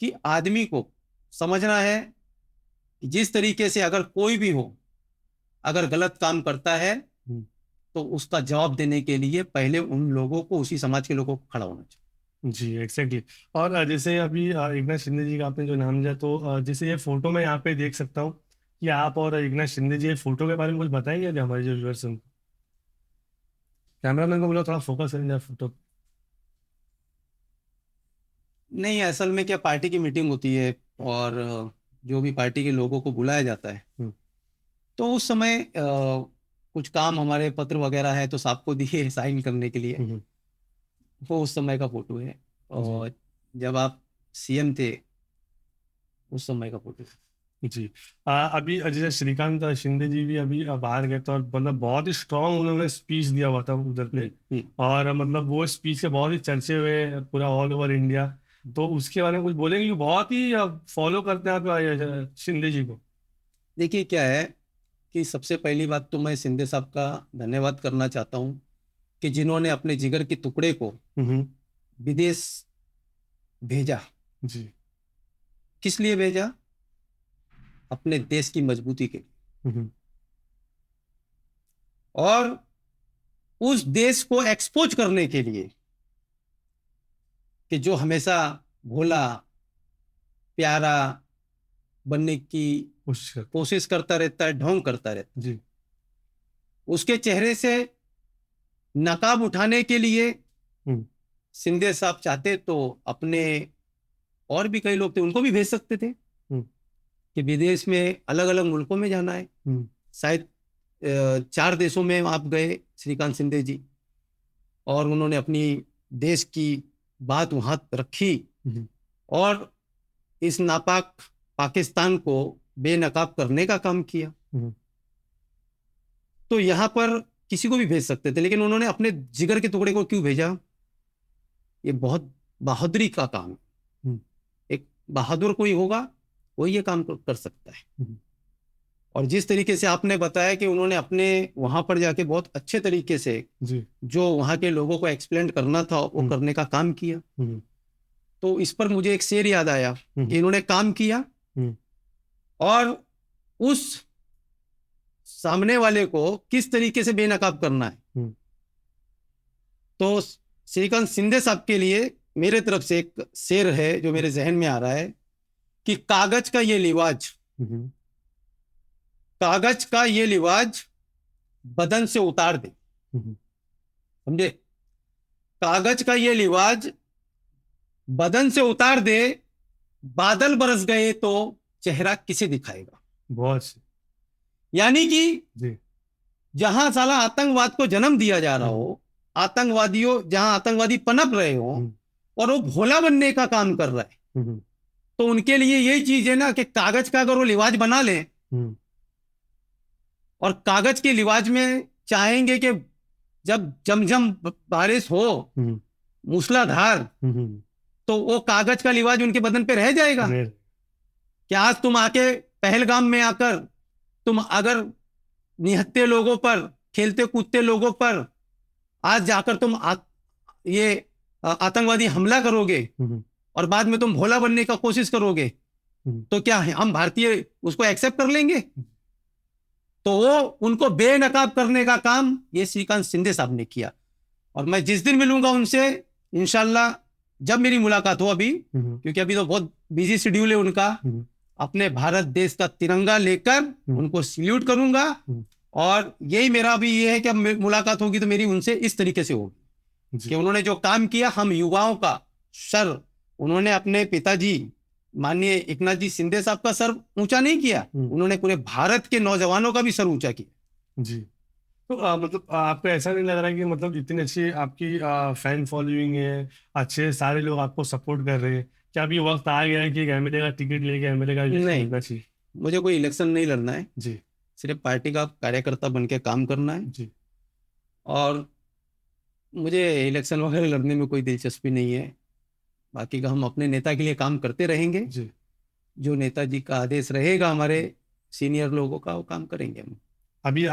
कि आदमी को समझना है कि जिस तरीके से अगर कोई भी हो, अगर गलत काम करता है, हम्म, तो उसका जवाब देने के लिए पहले उन लोगों को, उसी समाज के लोगों को खड़ा होना चाहिए। जी, एग्जैक्टली। और जैसे अभी एकनाथ शिंदे जी का आपने जो नाम लिया, तो जैसे ये फोटो में यहाँ पे देख सकता हूँ कि आप और एकनाथ शिंदे जी, ये फोटो के बारे में कुछ बताएंगे जो हमारे जो व्यूअर्स हैं उनको? कैमरामैन को बोला थोड़ा फोकस करें फोटो। नहीं, असल में क्या पार्टी की मीटिंग होती है और जो भी पार्टी के लोगों को बुलाया जाता है, तो उस समय कुछ काम हमारे पत्र वगैरह है तो साहब को दिए साइन करने के लिए। वो उस समय का फोटो है, और जब आप सीएम थे उस समय का फोटो है। जी। अभी जैसे श्रीकांत शिंदे जी भी अभी बाहर गए, तो और मतलब बहुत ही स्ट्रांग उन्होंने स्पीच दिया हुआ था उधर पे, और मतलब वो स्पीच के बहुत ही चर्चे हुए पूरा ऑल ओवर इंडिया। तो उसके बारे में कुछ बोलेंगे कि बहुत ही फॉलो करते हैं आप शिंदे जी को? देखिए क्या है कि सबसे पहली बात तो मैं शिंदे साहब का धन्यवाद करना चाहता हूँ कि जिन्होंने अपने जिगर के टुकड़े को विदेश भेजा। जी। किस लिए भेजा? अपने देश की मजबूती के लिए, और उस देश को एक्सपोज करने के लिए कि जो हमेशा भोला प्यारा बनने की कोशिश करता रहता है, ढोंग करता रहता है। जी। उसके चेहरे से नकाब उठाने के लिए शिंदे साहब चाहते तो अपने और भी कई लोग थे उनको भी भेज सकते थे कि विदेश में अलग अलग मुल्कों में जाना है। शायद 4 देशों में आप गए श्रीकांत शिंदे जी, और उन्होंने अपनी देश की बात वहां रखी और इस नापाक पाकिस्तान को बेनकाब करने का काम किया। तो यहां पर किसी को भी भेज सकते थे, लेकिन उन्होंने अपने जिगर के टुकड़े को क्यों भेजा? ये बहुत बहादुरी का काम है। एक बहादुर कोई होगा वही ये काम कर सकता है। और जिस तरीके से आपने बताया कि उन्होंने अपने वहां पर जाके बहुत अच्छे तरीके से जो वहां के लोगों को एक्सप्लेन करना था वो करने का काम किया। तो इस पर मुझे एक शेर याद आया कि इन्होंने काम किया और उस सामने वाले को किस तरीके से बेनकाब करना है। तो श्रीकांत शिंदे साहब के लिए मेरे तरफ से एक शेर है जो मेरे जहन में आ रहा है कि कागज का ये लिवाज, कागज का ये लिवाज बदन से उतार दे। समझे? कागज का ये लिवाज बदन से उतार दे, बादल बरस गए तो चेहरा किसे दिखाएगा। बहुत यानी कि जहां साला आतंकवाद को जन्म दिया जा रहा हो, आतंकवादियों जहां आतंकवादी पनप रहे हो और वो भोला बनने का काम कर रहा है, तो उनके लिए यही चीज है ना कि कागज का अगर वो लिवाज बना ले और कागज के लिवाज में चाहेंगे कि जब जमजम बारिश हो मूसलाधार, तो वो कागज का लिवाज उनके बदन पे रह जाएगा क्या? आज तुम आके पहलगाम में आकर तुम अगर निहत्ते लोगों पर, खेलते कूदते लोगों पर आज जाकर तुम ये आतंकवादी हमला करोगे और बाद में तुम भोला बनने का कोशिश करोगे, तो क्या हम भारतीय उसको एक्सेप्ट कर लेंगे? तो वो उनको बेनकाब करने का काम ये श्रीकांत शिंदे साहब ने किया। और मैं जिस दिन मिलूंगा उनसे, इंशाल्लाह जब मेरी मुलाकात हो, अभी क्योंकि अभी तो बहुत बिजी शेड्यूल है उनका, अपने भारत देश का तिरंगा लेकर उनको सल्यूट करूंगा। और यही मेरा भी ये है कि अब मुलाकात होगी तो मेरी उनसे इस तरीके से होगी कि उन्होंने जो काम किया, हम युवाओं का सर, उन्होंने अपने पिताजी माननीय एकनाथ जी शिंदे साहब का सर ऊंचा नहीं किया, उन्होंने पूरे भारत के नौजवानों का भी सर ऊंचा किया। जी। तो मतलब आपको ऐसा नहीं लग रहा है कि मतलब इतनी अच्छी आपकी फैन फॉलोइंग है, अच्छे सारे लोग आपको सपोर्ट कर रहे हैं, क्या अभी वक्त आ गया है कि एमएलए का टिकट लेके एमएलए का नहीं चाहिए? मुझे कोई इलेक्शन नहीं लड़ना है जी, सिर्फ पार्टी का कार्यकर्ता बन के काम करना है जी। और मुझे इलेक्शन वगैरह लड़ने में कोई दिलचस्पी नहीं है। बाकी का हम अपने नेता के लिए काम करते रहेंगे जी। जो नेताजी का आदेश रहेगा हमारे सीनियर लोगों का, वो काम करेंगे हम। अभी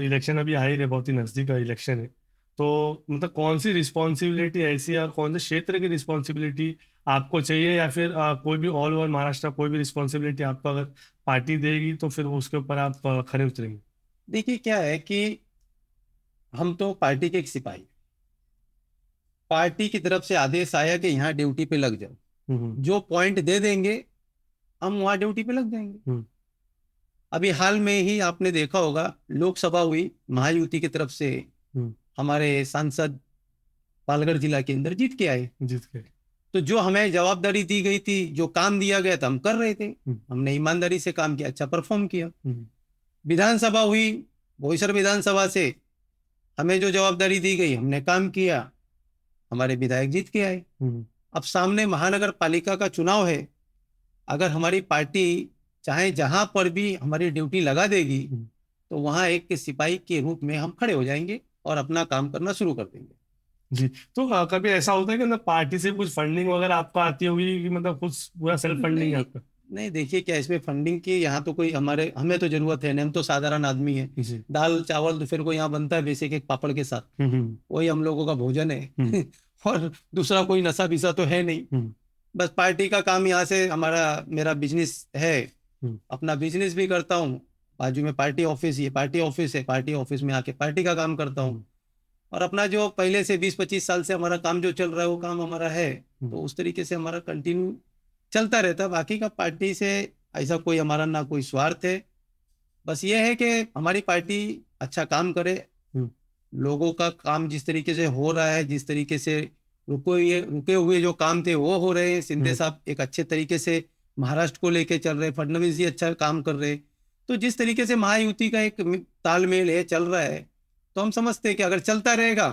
इलेक्शन अभी आ ही रहे, बहुत ही नजदीक का इलेक्शन है, तो मतलब कौन सी रिस्पॉन्सिबिलिटी ऐसी है और कौन से क्षेत्र की रिस्पॉन्सिबिलिटी आपको चाहिए, या फिर कोई भी ऑल ओवर महाराष्ट्र कोई भी रिस्पॉन्सिबिलिटी आपको अगर पार्टी देगी तो फिर उसके ऊपर आप खरे उतरेंगे? देखिए क्या है कि हम तो पार्टी के एक सिपाही, पार्टी की तरफ से आदेश आया कि यहाँ ड्यूटी पे लग जाओ, जो पॉइंट दे देंगे हम वहां ड्यूटी पे लग जाएंगे। अभी हाल में ही आपने देखा होगा लोकसभा हुई, महायुति की तरफ से हमारे सांसद पालगढ़ जिला के अंदर जीत के आए। तो जो हमें जवाबदारी दी गई थी, जो काम दिया गया था, हम कर रहे थे। हमने ईमानदारी से काम किया, अच्छा परफॉर्म किया। विधानसभा हुई, बोईसर विधानसभा से हमें जो जवाबदारी दी गई, हमने काम किया, हमारे विधायक जीत के आए। अब सामने महानगर पालिका का चुनाव है, अगर हमारी पार्टी चाहे जहां पर भी हमारी ड्यूटी लगा देगी, तो वहां एक के सिपाही के रूप में हम खड़े हो जाएंगे और अपना काम करना शुरू कर देंगे। जी। तो कभी ऐसा होता है कि मतलब पार्टी से कुछ फंडिंग वगैरह आपको आती होगी कि मतलब कुछ पूरा सेल्फ फंडिंग है आपका? नहीं, देखिए क्या इसमें फंडिंग की यहाँ तो कोई हमें तो जरूरत है नहीं, हम तो साधारण आदमी है। जी। दाल चावल तो फिर को यहाँ बनता है बेसिक, एक पापड़ के साथ, वही हम लोगों का भोजन है। और दूसरा कोई नशा विशा तो है नहीं। बस पार्टी का काम यहाँ से मेरा बिजनेस है, अपना बिजनेस भी करता हूँ, बाजू में पार्टी ऑफिस, ये पार्टी ऑफिस है, पार्टी ऑफिस में आके पार्टी का काम करता हूँ। और अपना जो पहले से 20-25 साल से हमारा काम जो चल रहा है, वो काम हमारा है, तो उस तरीके से हमारा कंटिन्यू चलता रहता है। बाकी का पार्टी से ऐसा कोई हमारा ना कोई स्वार्थ है, बस ये है कि हमारी पार्टी अच्छा काम करे, लोगों का काम जिस तरीके से हो रहा है, जिस तरीके से रुके हुए जो काम थे वो हो रहे हैं। शिंदे साहब एक अच्छे तरीके से महाराष्ट्र को लेके चल रहे, फडणवीस जी अच्छा काम कर रहे, तो जिस तरीके से महायुति का एक तालमेल है, चल रहा है, तो हम समझते हैं कि अगर चलता रहेगा,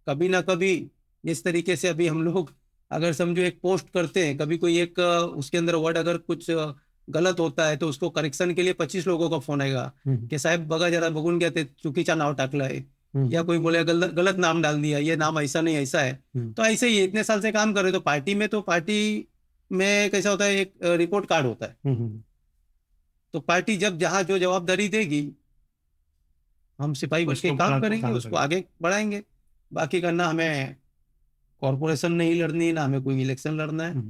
कभी ना कभी जिस तरीके से अभी हम लोग अगर समझो एक पोस्ट करते हैं, कभी कोई एक उसके अंदर वर्ड अगर कुछ गलत होता है, तो उसको करेक्शन के लिए 25 लोगों का फोन आएगा कि साहब बघा जरा बघून घ्या, ते चुकीचा नाव टाकला है, या कोई बोले गलत नाम डाल दिया, ये नाम ऐसा नहीं ऐसा है। तो ऐसे ही इतने साल से काम कर रहे, तो पार्टी में कैसा होता है, एक रिपोर्ट कार्ड होता है। तो पार्टी जब जहां जो जवाबदारी देगी, हम सिपाही बन के काम करेंगे, उसको आगे बढ़ाएंगे। बाकी करना हमें कॉर्पोरेशन नहीं लड़नी, ना हमें कोई इलेक्शन लड़ना है।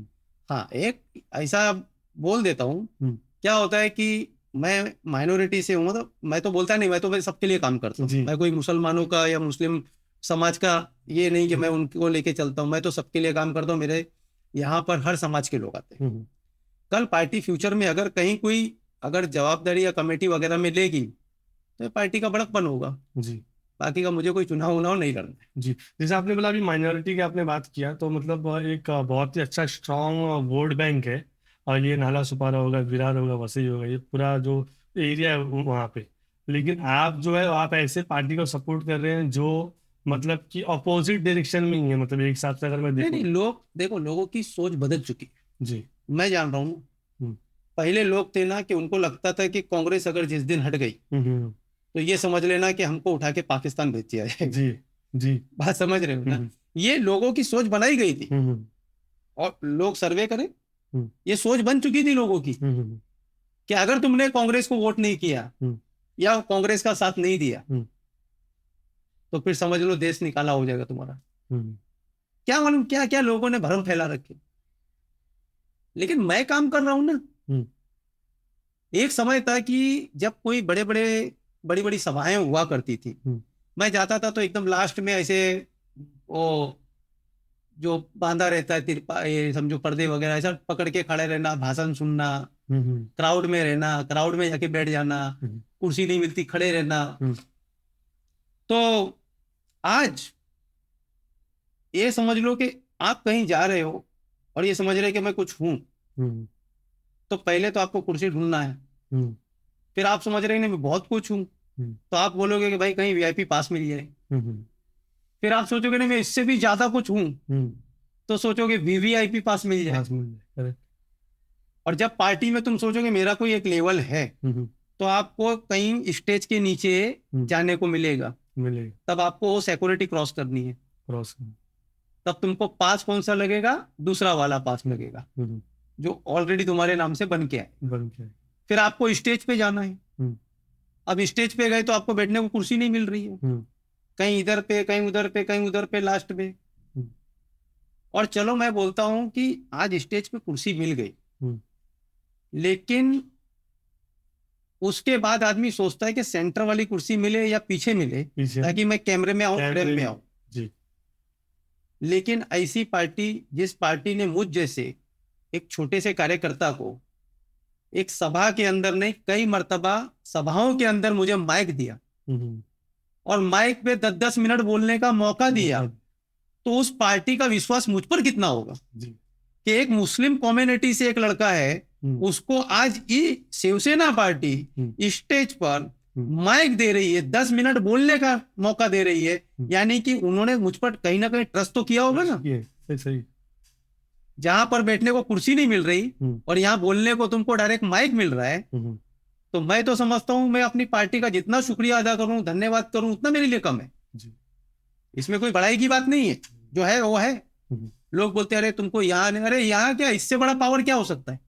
हाँ, एक ऐसा बोल देता हूँ, क्या होता है कि मैं माइनॉरिटी से हूँ, मतलब मैं तो बोलता नहीं, मैं तो सबके लिए काम करता हूँ। मैं कोई मुसलमानों का या मुस्लिम समाज का ये नहीं कि मैं उनको लेके चलता हूँ, मैं तो सबके लिए काम करता हूँ। मेरे यहाँ पर हर समाज के लोग आते हैं। कल पार्टी फ्यूचर में अगर कहीं कोई अगर जवाबदारी या कमेटी वगैरह में लेगी, तो पार्टी का बड़कपन होगा। जी। बाकी का मुझे कोई चुनाव नहीं करना है। जी। जैसे आपने बोला अभी माइनॉरिटी की आपने बात किया, तो मतलब एक बहुत ही अच्छा स्ट्रॉन्ग वोट बैंक है, और ये नाला सुपारा होगा, विरार होगा, वसई होगा, ये पूरा जो एरिया है वहाँ पे। लेकिन आप जो है आप ऐसे पार्टी को सपोर्ट कर रहे हैं जो मतलब कि अपोजिट डायरेक्शन में ही है, मतलब एक हिसाब से अगर मैं देखूं। नहीं, लोगों की सोच बदल चुकी है। जी। मैं जान रहा हूँ, पहले लोग थे ना कि उनको लगता था कि कांग्रेस अगर जिस दिन हट गई, तो ये समझ लेना कि हमको उठा के पाकिस्तान भेज दिया जाएगा। जी। जी। बात समझ रहे हो ना? ये लोगों की सोच बनाई गई थी, और लोग सर्वे करें, ये सोच बन चुकी थी लोगों की कि अगर तुमने कांग्रेस को वोट नहीं किया या कांग्रेस का साथ नहीं दिया, तो फिर समझ लो देश निकाला हो जाएगा तुम्हारा। क्या मालूम क्या क्या लोगों ने भरम फैला रखे। लेकिन मैं काम कर रहा हूं ना। एक समय था कि जब कोई बड़ी बड़ी सभाएं हुआ करती थी, मैं जाता था तो एकदम लास्ट में ऐसे वो जो बांधा रहता है तिरपा, ये समझो पर्दे वगैरह, ऐसा पकड़ के खड़े रहना, भाषण सुनना, क्राउड में रहना, क्राउड में जाके बैठ जाना, कुर्सी नहीं मिलती खड़े रहना। तो आज ये समझ लो कि आप कहीं जा रहे हो और ये समझ रहे कि मैं कुछ हूं, तो पहले तो आपको कुर्सी ढूंढना है, फिर आप समझ रहे हैं मैं बहुत कुछ हूं, तो आप बोलोगे कि भाई कहीं वीआईपी पास मिल जाए। फिर आप सोचोगे नहीं मैं इससे भी ज्यादा कुछ हूं, तो सोचोगे वीवीआईपी पास मिल जाए। और जब पार्टी में तुम सोचोगे मेरा कोई एक लेवल है, तो आपको कहीं स्टेज के नीचे जाने को मिलेगा। तब आपको वो सिक्योरिटी क्रॉस करनी है। तब तुमको पास कौन सा लगेगा? दूसरा वाला पास लगेगा, जो ऑलरेडी तुम्हारे नाम से बन के आए। फिर आपको स्टेज पे जाना है। अब स्टेज पे गए तो आपको बैठने को कुर्सी नहीं मिल रही है, कहीं इधर पे, कहीं उधर पे, कहीं उधर पे, लास्ट पे। और चलो मैं बोलता हूं कि आज स्टेज पे कुर्सी मिल गई, लेकिन उसके बाद आदमी सोचता है कि सेंटर वाली कुर्सी मिले या पीछे मिले, ताकि मैं कैमरे में आऊं, फ्रेम में आऊं। लेकिन ऐसी पार्टी, जिस पार्टी ने मुझ जैसे एक छोटे से कार्यकर्ता को एक सभा के अंदर नहीं, कई मर्तबा सभाओं के अंदर मुझे माइक दिया और माइक पे 10-10 मिनट बोलने का मौका दिया, तो उस पार्टी का विश्वास मुझ पर कितना होगा। जी। कि एक मुस्लिम कम्युनिटी से एक लड़का है, उसको आज ये शिवसेना पार्टी स्टेज पर माइक दे रही है, 10 मिनट बोलने का मौका दे रही है, यानी कि उन्होंने मुझ पर कहीं ना कहीं ट्रस्ट तो किया होगा ना। सही। जहां पर बैठने को कुर्सी नहीं मिल रही और यहाँ बोलने को तुमको डायरेक्ट माइक मिल रहा है, तो मैं तो समझता हूं मैं अपनी पार्टी का जितना शुक्रिया अदा करूं, धन्यवाद करूं, उतना मेरे लिए कम है जी। इसमें कोई बड़ाई की बात नहीं है, जो है वो है। लोग बोलते हैं अरे तुमको यहाँ नहीं, अरे यहाँ क्या, इससे बड़ा पावर क्या हो सकता है?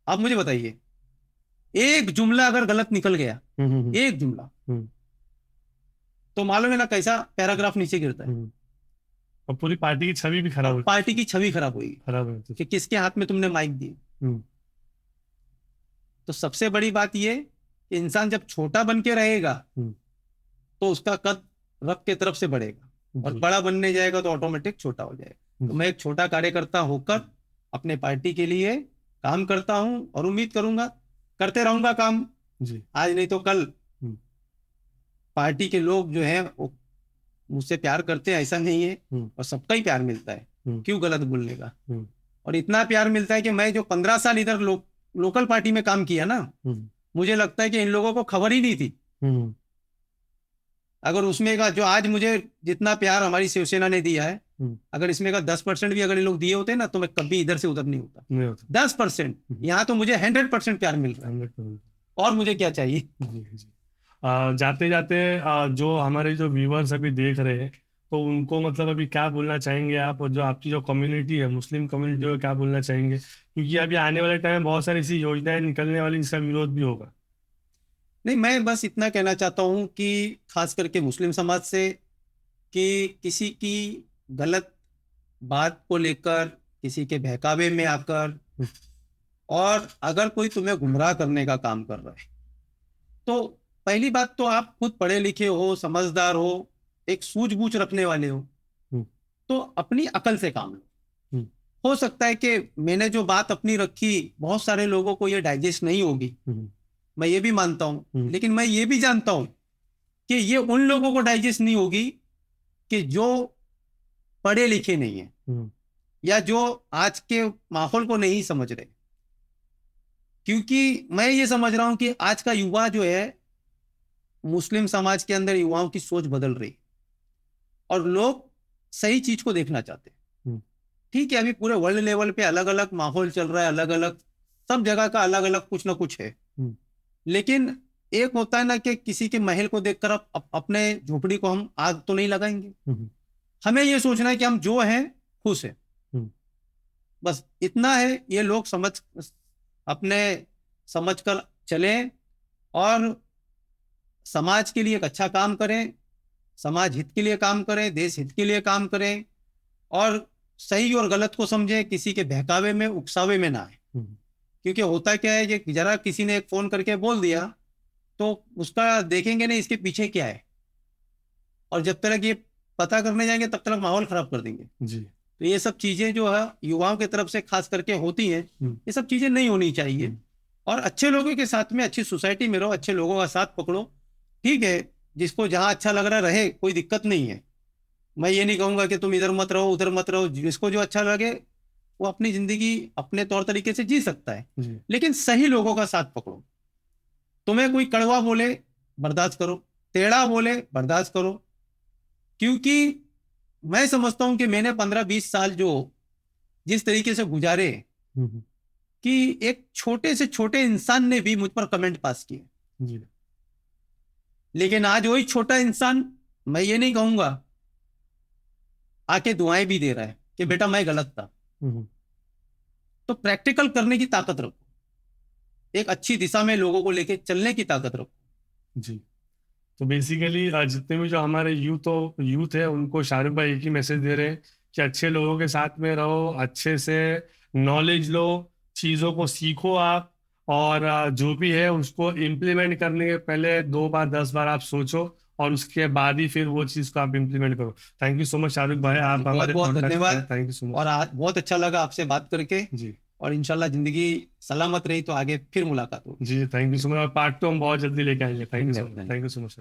आप मुझे बताइए, एक जुमला अगर गलत निकल गया, एक जुमला, तो मालूम है ना कैसा पैराग्राफ नीचे गिरता है, और पूरी पार्टी की छवि भी खराब हो, पार्टी की छवि खराब हुई, खराब है कि किसके हाथ में तुमने माइक दिए। तो सबसे बड़ी बात ये कि इंसान जब छोटा बन के रहेगा तो उसका कद रब के तरफ से बढ़ेगा, और बड़ा बनने जाएगा तो ऑटोमेटिक छोटा हो जाएगा। तो मैं एक छोटा कार्यकर्ता होकर अपने पार्टी के लिए काम करता हूं और उम्मीद करूंगा करते रहूंगा काम जी। आज नहीं तो कल पार्टी के लोग जो हैं वो मुझसे प्यार करते हैं, ऐसा नहीं है, और सबका ही प्यार मिलता है, क्यों गलत बोलने का। और इतना प्यार मिलता है कि मैं जो 15 साल इधर लोकल पार्टी में काम किया ना, मुझे लगता है कि इन लोगों को खबर ही नहीं थी। अगर उसमें का जो आज मुझे जितना प्यार हमारी शिवसेना ने दिया है, अगर इसमें का 10% भी अगर ये लोग दिए होते ना, तो मैं कभी इधर से उधर नहीं होता। 10%, यहाँ तो मुझे 100% प्यार मिल रहा है, और मुझे क्या चाहिए। जाते जाते जो हमारे जो व्यूअर्स अभी देख रहे हैं, तो उनको मतलब अभी क्या बोलना चाहेंगे आप, और जो आपकी जो कम्युनिटी है, मुस्लिम कम्युनिटी है, क्या बोलना चाहेंगे? क्योंकि अभी आने वाले टाइम में बहुत सारी ऐसी योजनाएं निकलने वाली जिसका विरोध भी होगा। नहीं, मैं बस इतना कहना चाहता हूं कि खास करके मुस्लिम समाज से, कि किसी की गलत बात को लेकर, किसी के बहकावे में आकर, और अगर कोई तुम्हें गुमराह करने का काम कर रहा है, तो पहली बात तो आप खुद पढ़े लिखे हो, समझदार हो, एक सूझबूझ रखने वाले हो, तो अपनी अकल से काम लो। हो सकता है कि मैंने जो बात अपनी रखी, बहुत सारे लोगों को ये डाइजेस्ट नहीं होगी, मैं ये भी मानता हूं, लेकिन मैं ये भी जानता हूं कि ये उन लोगों को डाइजेस्ट नहीं होगी कि जो पढ़े लिखे नहीं है, या जो आज के माहौल को नहीं समझ रहे। क्योंकि मैं ये समझ रहा हूं कि आज का युवा जो है, मुस्लिम समाज के अंदर युवाओं की सोच बदल रही, और लोग सही चीज को देखना चाहते हैं। ठीक है, अभी पूरे वर्ल्ड लेवल पे अलग अलग माहौल चल रहा है, अलग अलग सब जगह का अलग अलग कुछ ना कुछ है, लेकिन एक होता है ना कि किसी के महल को देखकर अपने झोपड़ी को हम आग तो नहीं लगाएंगे। हमें ये सोचना है कि हम जो हैं खुश हैं, बस इतना है। ये लोग अपने समझ कर चलें, और समाज के लिए एक अच्छा काम करें, समाज हित के लिए काम करें, देश हित के लिए काम करें, और सही और गलत को समझें, किसी के बहकावे में, उकसावे में ना आए। क्योंकि होता क्या है कि जरा किसी ने एक फोन करके बोल दिया तो उसका देखेंगे नहीं इसके पीछे क्या है, और जब तक ये पता करने जाएंगे तब तक माहौल खराब कर देंगे जी। तो ये सब चीजें जो है युवाओं की तरफ से खास करके होती हैं, ये सब चीजें नहीं होनी चाहिए। और अच्छे लोगों के साथ में, अच्छी सोसाइटी में रहो, अच्छे लोगों का साथ पकड़ो। ठीक है, जिसको जहां अच्छा लग रहा रहे, कोई दिक्कत नहीं है। मैं ये नहीं कहूंगा कि तुम इधर मत रहो, उधर मत रहो। जिसको जो अच्छा लगे वो अपनी जिंदगी अपने तौर तरीके से जी सकता है, लेकिन सही लोगों का साथ पकड़ो। तुम्हें कोई कड़वा बोले बर्दाश्त करो, टेढ़ा बोले बर्दाश्त करो, क्योंकि मैं समझता हूं कि मैंने 15-20 साल जो जिस तरीके से गुजारे, कि एक छोटे से छोटे इंसान ने भी मुझ पर कमेंट पास किए, लेकिन आज वही छोटा इंसान, मैं ये नहीं कहूंगा, आके दुआएं भी दे रहा है कि बेटा मैं गलत था। तो प्रैक्टिकल करने की ताकत रखो, एक अच्छी दिशा में लोगों को लेके चलने की ताकत रखो जी। तो बेसिकली जितने भी जो हमारे यूथ है, उनको शाहरुख भाई एक ही मैसेज दे रहे हैं कि अच्छे लोगों के साथ में रहो, अच्छे से नॉलेज लो, चीज़ों को सीखो आप, और जो भी है उसको इम्प्लीमेंट करने के पहले 2 बार 10 बार आप सोचो, और उसके बाद ही फिर वो चीज़ को आप इम्प्लीमेंट करो। Thank you so much Shahrukh भाई, आप बहुत बहुत धन्यवाद। थैंक यू सो मच, और आज बहुत अच्छा लगा आपसे बात करके जी। और इंशाल्लाह जिंदगी सलामत रही तो आगे फिर मुलाकात होगी जी। थैंक यू सो मच, और पार्ट 2 हम बहुत जल्दी लेके आएंगे। Thank you so much.